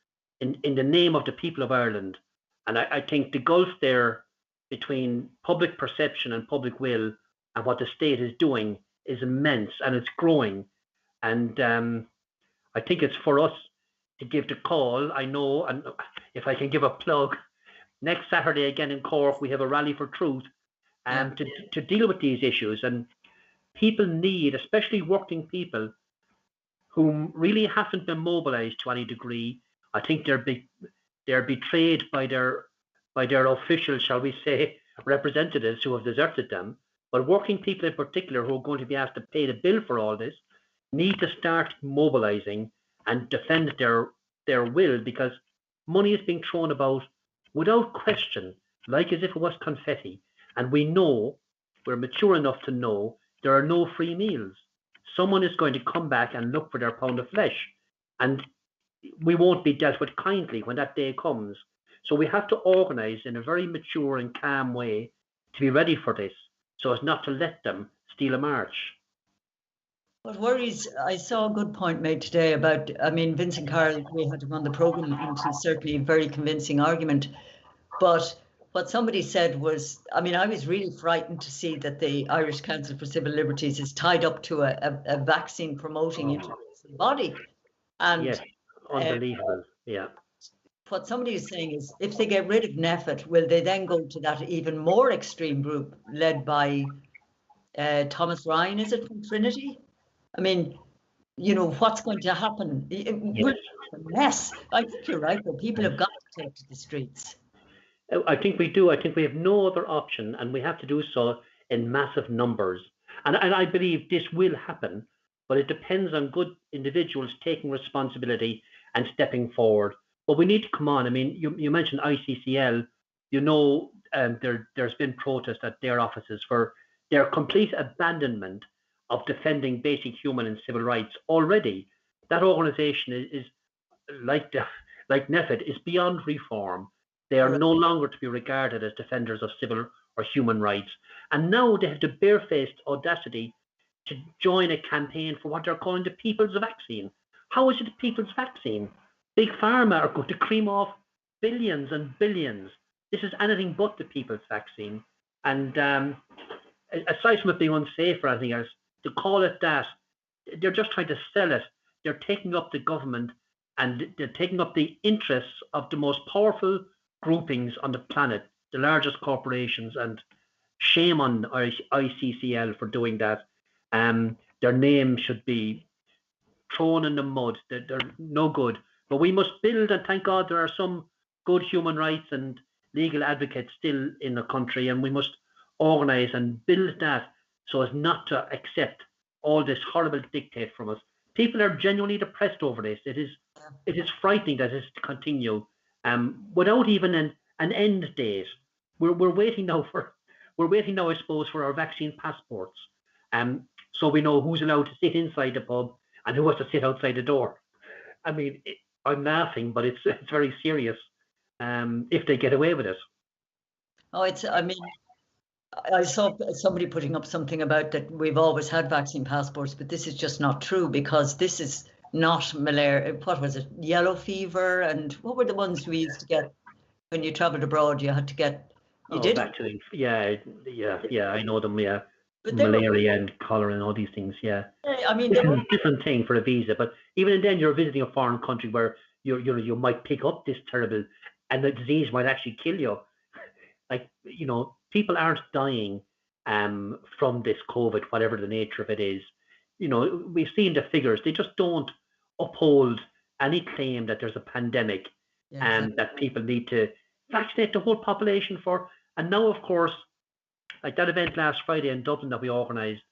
in the name of the people of Ireland. And I think the gulf there between public perception and public will and what the state is doing is immense, and it's growing. And I think it's for us to give the call. I know, and if I can give a plug, next Saturday again in Cork, we have a rally for truth to deal with these issues. And people need, especially working people, whom really haven't been mobilised to any degree. I think they're betrayed by their official, shall we say, representatives who have deserted them. But working people in particular, who are going to be asked to pay the bill for all this, need to start mobilising and defend their will, because money is being thrown about without question, like as if it was confetti. And we know, we're mature enough to know, there are no free meals. Someone is going to come back and look for their pound of flesh, and we won't be dealt with kindly when that day comes. So we have to organise in a very mature and calm way to be ready for this, so as not to let them steal a march. What worries, I saw a good point made today about, I mean, Vincent Carroll, we had him on the programme, and he's certainly a very convincing argument. But what somebody said was, I mean, I was really frightened to see that the Irish Council for Civil Liberties is tied up to a vaccine promoting international body. And yes, unbelievable, What somebody is saying is, if they get rid of NPHET, will they then go to that even more extreme group led by Thomas Ryan, is it, from Trinity? I mean, you know, what's going to happen? We're a mess. I think you're right, but people have got to take to the streets. I think we do. I think we have no other option, and we have to do so in massive numbers. And I believe this will happen, but it depends on good individuals taking responsibility and stepping forward. But we need to come on. I mean, you mentioned ICCL. You know, there's been protests at their offices for their complete abandonment of defending basic human and civil rights already. That organisation is like NPHET, is beyond reform. They are no longer to be regarded as defenders of civil or human rights. And now they have the barefaced audacity to join a campaign for what they're calling the people's vaccine. How is it the people's vaccine? Big Pharma are going to cream off billions and billions. This is anything but the people's vaccine. And aside from it being unsafe or anything else, to call it that, they're just trying to sell it. They're taking up the government, and they're taking up the interests of the most powerful groupings on the planet, the largest corporations, and shame on ICCL for doing that. The their name should be thrown in the mud. They're no good. But we must build, and thank God there are some good human rights and legal advocates still in the country, and we must organise and build that so as not to accept all this horrible dictate from us. People are genuinely depressed over this. It is frightening that it's to continue without even an end date. We're waiting now, I suppose, for our vaccine passports. So we know who's allowed to sit inside the pub and who has to sit outside the door. I mean, I'm laughing, but it's very serious. If they get away with it. I mean, I saw somebody putting up something about that we've always had vaccine passports, but this is just not true, because this is not malaria. What was it? Yellow fever, and what were the ones we used to get when you travelled abroad? You had to get. You did. Vaccine. Yeah. I know them. Yeah, but malaria and cholera and all these things. Yeah. I mean, different thing for a visa, but even then, you're visiting a foreign country where you might pick up this terrible, and the disease might actually kill you. Like, people aren't dying from this COVID, whatever the nature of it is. We've seen the figures. They just don't uphold any claim that there's a pandemic and that people need to vaccinate the whole population for. And now, of course, like that event last Friday in Dublin that we organised,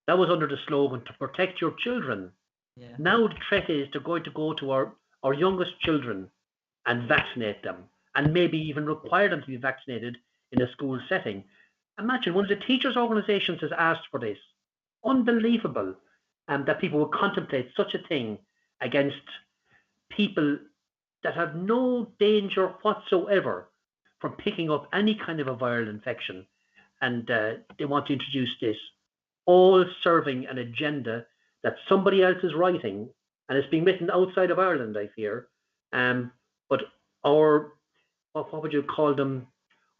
that was under the slogan to protect your children. Yeah. Now the threat is they're going to go to our youngest children and vaccinate them, and maybe even require them to be vaccinated in a school setting. Imagine one of the teachers' organisations has asked for this. Unbelievable that people would contemplate such a thing against people that have no danger whatsoever from picking up any kind of a viral infection. And they want to introduce this, all serving an agenda that somebody else is writing, and it's being written outside of Ireland, I fear. But what would you call them?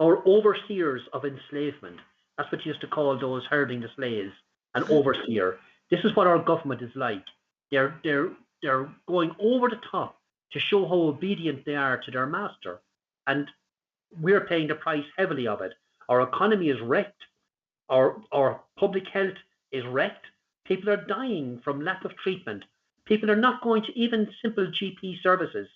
Our overseers of enslavement. That's what you used to call those herding the slaves, an overseer. This is what our government is like. They're going over the top to show how obedient they are to their master, and we're paying the price heavily of it. Our economy is wrecked. Our public health is wrecked. People are dying from lack of treatment. People are not going to even simple GP services.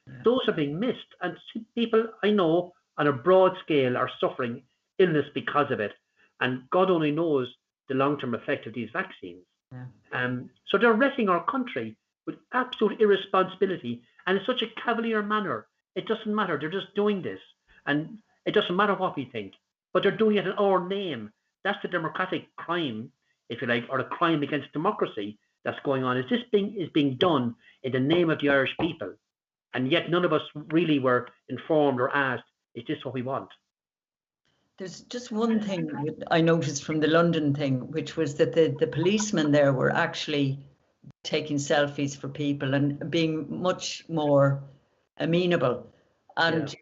Yeah. Those are being missed, and people I know on a broad scale are suffering illness because of it. And God only knows the long-term effect of these vaccines. Yeah. So they're wrecking our country with absolute irresponsibility and in such a cavalier manner. It doesn't matter. They're just doing this. And it doesn't matter what we think, but they're doing it in our name. That's the democratic crime, if you like, or the crime against democracy that's going on. Is being done in the name of the Irish people? And yet none of us really were informed or asked, is this what we want? There's just one thing I noticed from the London thing, which was that the policemen there were actually taking selfies for people and being much more amenable. And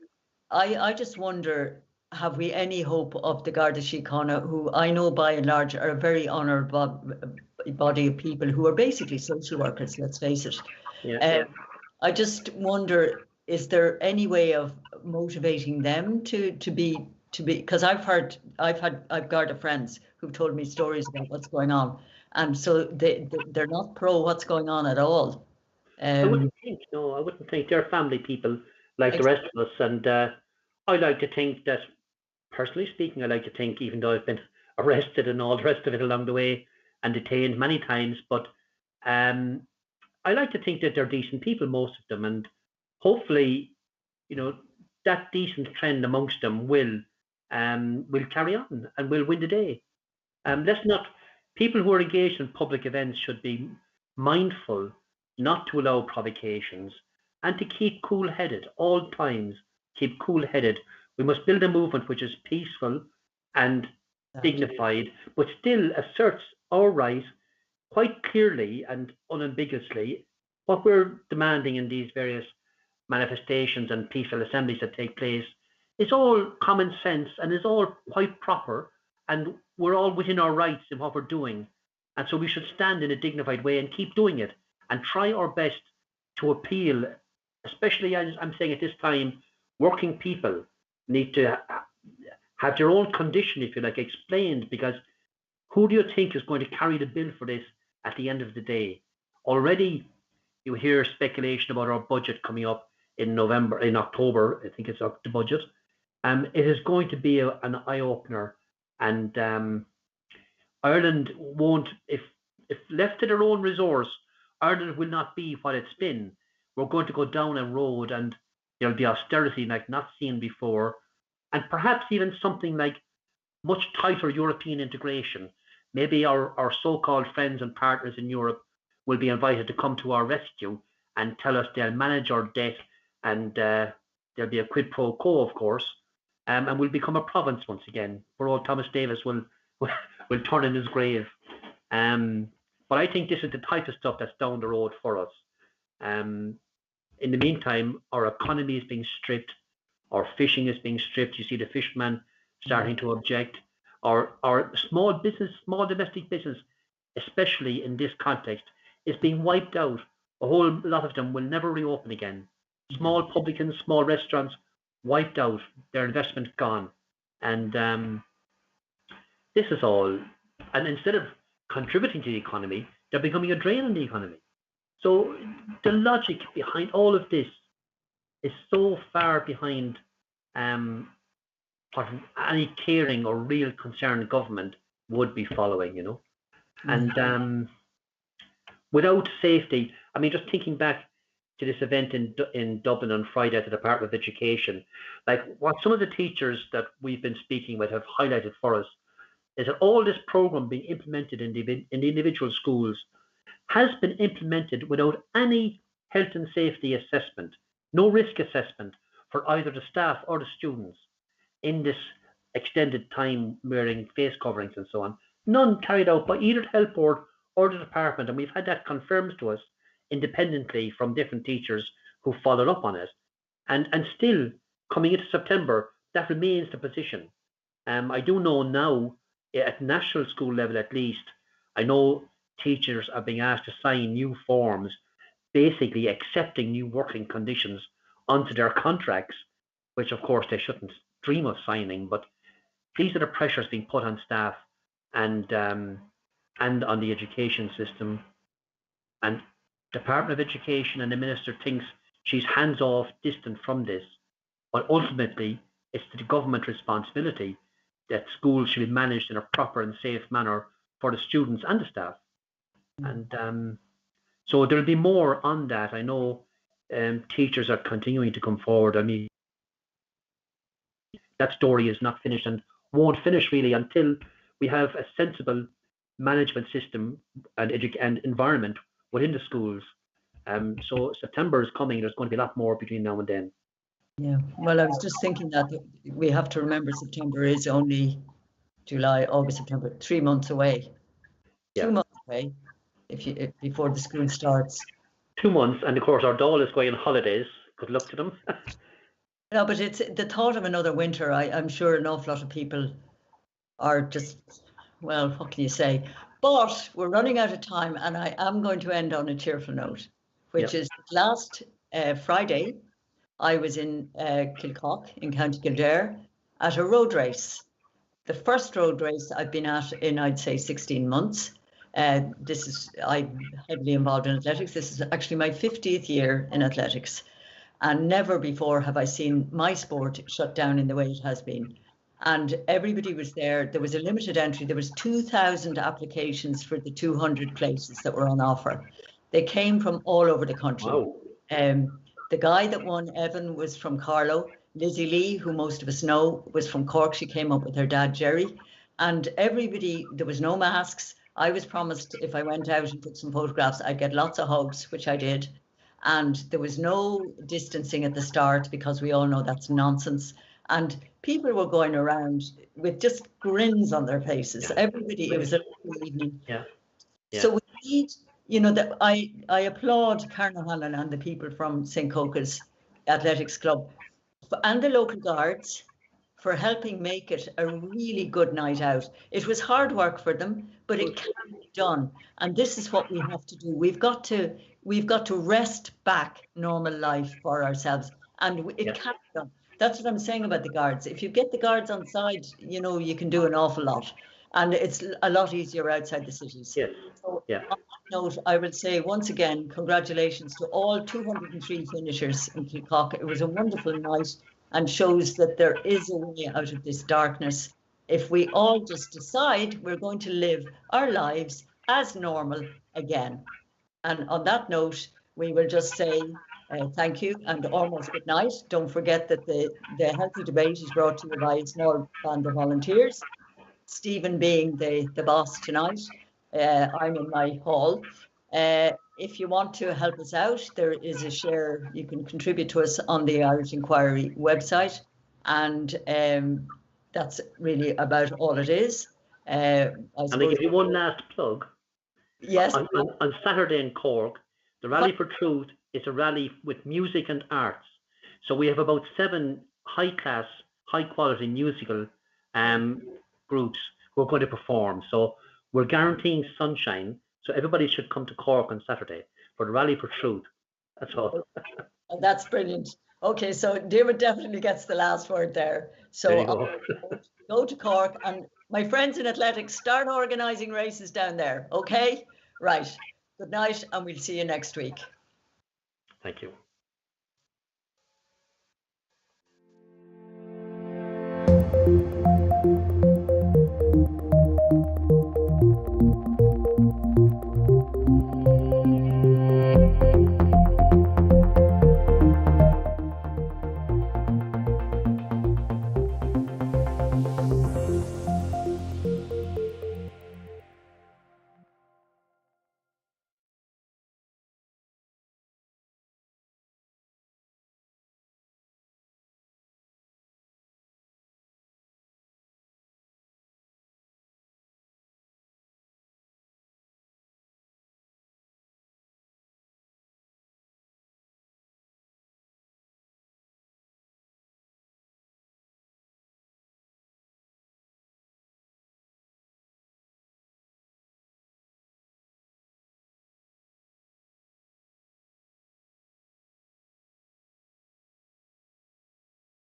I just wonder, have we any hope of the Garda Síochána, who I know by and large are a very honoured body of people who are basically social workers, let's face it. I just wonder, is there any way of motivating them to be, because I've Garda friends who've told me stories about what's going on, and so they're not pro what's going on at all. I wouldn't think they're family people like the rest of us, and I like to think that, personally speaking, I like to think, even though I've been arrested and all the rest of it along the way and detained many times, but I like to think that they're decent people, most of them, and hopefully, that decent trend amongst them will carry on and will win the day. People who are engaged in public events should be mindful not to allow provocations and to keep cool-headed all times. Keep cool-headed. We must build a movement which is peaceful and dignified, but still asserts our right quite clearly and unambiguously. What we're demanding in these various manifestations and peaceful assemblies that take place is all common sense and is all quite proper, and we're all within our rights in what we're doing. And so we should stand in a dignified way and keep doing it and try our best to appeal, especially, as I'm saying at this time, working people need to have their own condition, if you like, explained, because who do you think is going to carry the bill for this at the end of the day. Already you hear speculation about our budget coming up in October, I think it's the budget. It is going to be an eye-opener, and Ireland won't, if left to their own resource, Ireland will not be what it's been. We're going to go down a road, and there'll be austerity like not seen before, and perhaps even something like much tighter European integration. Maybe our so-called friends and partners in Europe will be invited to come to our rescue and tell us they'll manage our debt, and there'll be a quid pro quo, of course, and we'll become a province once again, where old Thomas Davis will turn in his grave. But I think this is the type of stuff that's down the road for us. In the meantime, our economy is being stripped, our fishing is being stripped. You see the fishermen starting to object. Our small domestic business, especially in this context, is being wiped out. A whole lot of them will never reopen again. Small publicans, small restaurants, wiped out, their investment gone. And this is all, and instead of contributing to the economy, they're becoming a drain on the economy. So the logic behind all of this is so far behind what any caring or real concerned government would be following, you know. And without safety, I mean, just thinking back to this event in Dublin on Friday at the Department of Education, like what some of the teachers that we've been speaking with have highlighted for us is that all this program being implemented in the individual schools has been implemented without any health and safety assessment, no risk assessment for either the staff or the students in this extended time wearing face coverings and so on. None carried out by either the health board or the department, and we've had that confirmed to us independently from different teachers who followed up on it. And still, coming into September, that remains the position. I do know now, at national school level at least, I know teachers are being asked to sign new forms, basically accepting new working conditions onto their contracts, which of course they shouldn't dream of signing, but these are the pressures being put on staff and on the education system. And Department of Education and the Minister thinks she's hands-off, distant from this, but ultimately it's the government responsibility that schools should be managed in a proper and safe manner for the students and the staff. And so there'll be more on that. I know teachers are continuing to come forward. I mean, that story is not finished and won't finish really until we have a sensible management system and environment within the schools. So September is coming. There's going to be a lot more between now and then. Yeah, well, I was just thinking that we have to remember September is only July, August, September, 3 months away. Yeah. 2 months away before the school starts. 2 months, and of course our Dáil is going on holidays. Good luck to them. No, but it's the thought of another winter. I'm sure an awful lot of people are just, well, what can you say? But we're running out of time, and I am going to end on a cheerful note, which is last Friday, I was in Kilcock in County Kildare at a road race. The first road race I've been at in, I'd say, 16 months. I'm heavily involved in athletics. This is actually my 50th year in athletics. And never before have I seen my sport shut down in the way it has been. And everybody was there. There was a limited entry. There was 2,000 applications for the 200 places that were on offer. They came from all over the country. Wow. The guy that won, Evan, was from Carlow. Lizzie Lee, who most of us know, was from Cork. She came up with her dad, Jerry. And everybody, there was no masks. I was promised if I went out and took some photographs, I'd get lots of hugs, which I did. And there was no distancing at the start because we all know that's nonsense. And people were going around with just grins on their faces. Everybody, it was a lovely evening. Yeah. So we need, that I applaud Carnahan and the people from St. Coca's Athletics Club and the local guards for helping make it a really good night out. It was hard work for them, but it can be done. And this is what we have to do. We've got to wrest back normal life for ourselves, and it can be done. That's what I'm saying about the guards. If you get the guards on side, you can do an awful lot. and it's a lot easier outside the cities. Yes. So Yeah. on that note, I would say once again, congratulations to all 203 finishers in Kilcock. It was a wonderful night and shows that there is a way out of this darkness if we all just decide we're going to live our lives as normal again. And on that note, we will just say thank you and almost good night. Don't forget that the Healthy Debate is brought to you by a small band of volunteers. Stephen being the boss tonight. I'm in my hall. If you want to help us out, there is a share. You can contribute to us on the Irish Inquiry website. And that's really about all it is. And I give you one last plug. Yes. On Saturday in Cork, the Rally for Truth is a rally with music and arts. So we have about 7 high-class, high-quality musical groups who are going to perform. So we're guaranteeing sunshine. So everybody should come to Cork on Saturday for the Rally for Truth. That's all. That's brilliant. Okay, so Diarmaid definitely gets the last word there. So There you go to Cork, and my friends in athletics, start organising races down there. Okay, right. Good night, and we'll see you next week. Thank you.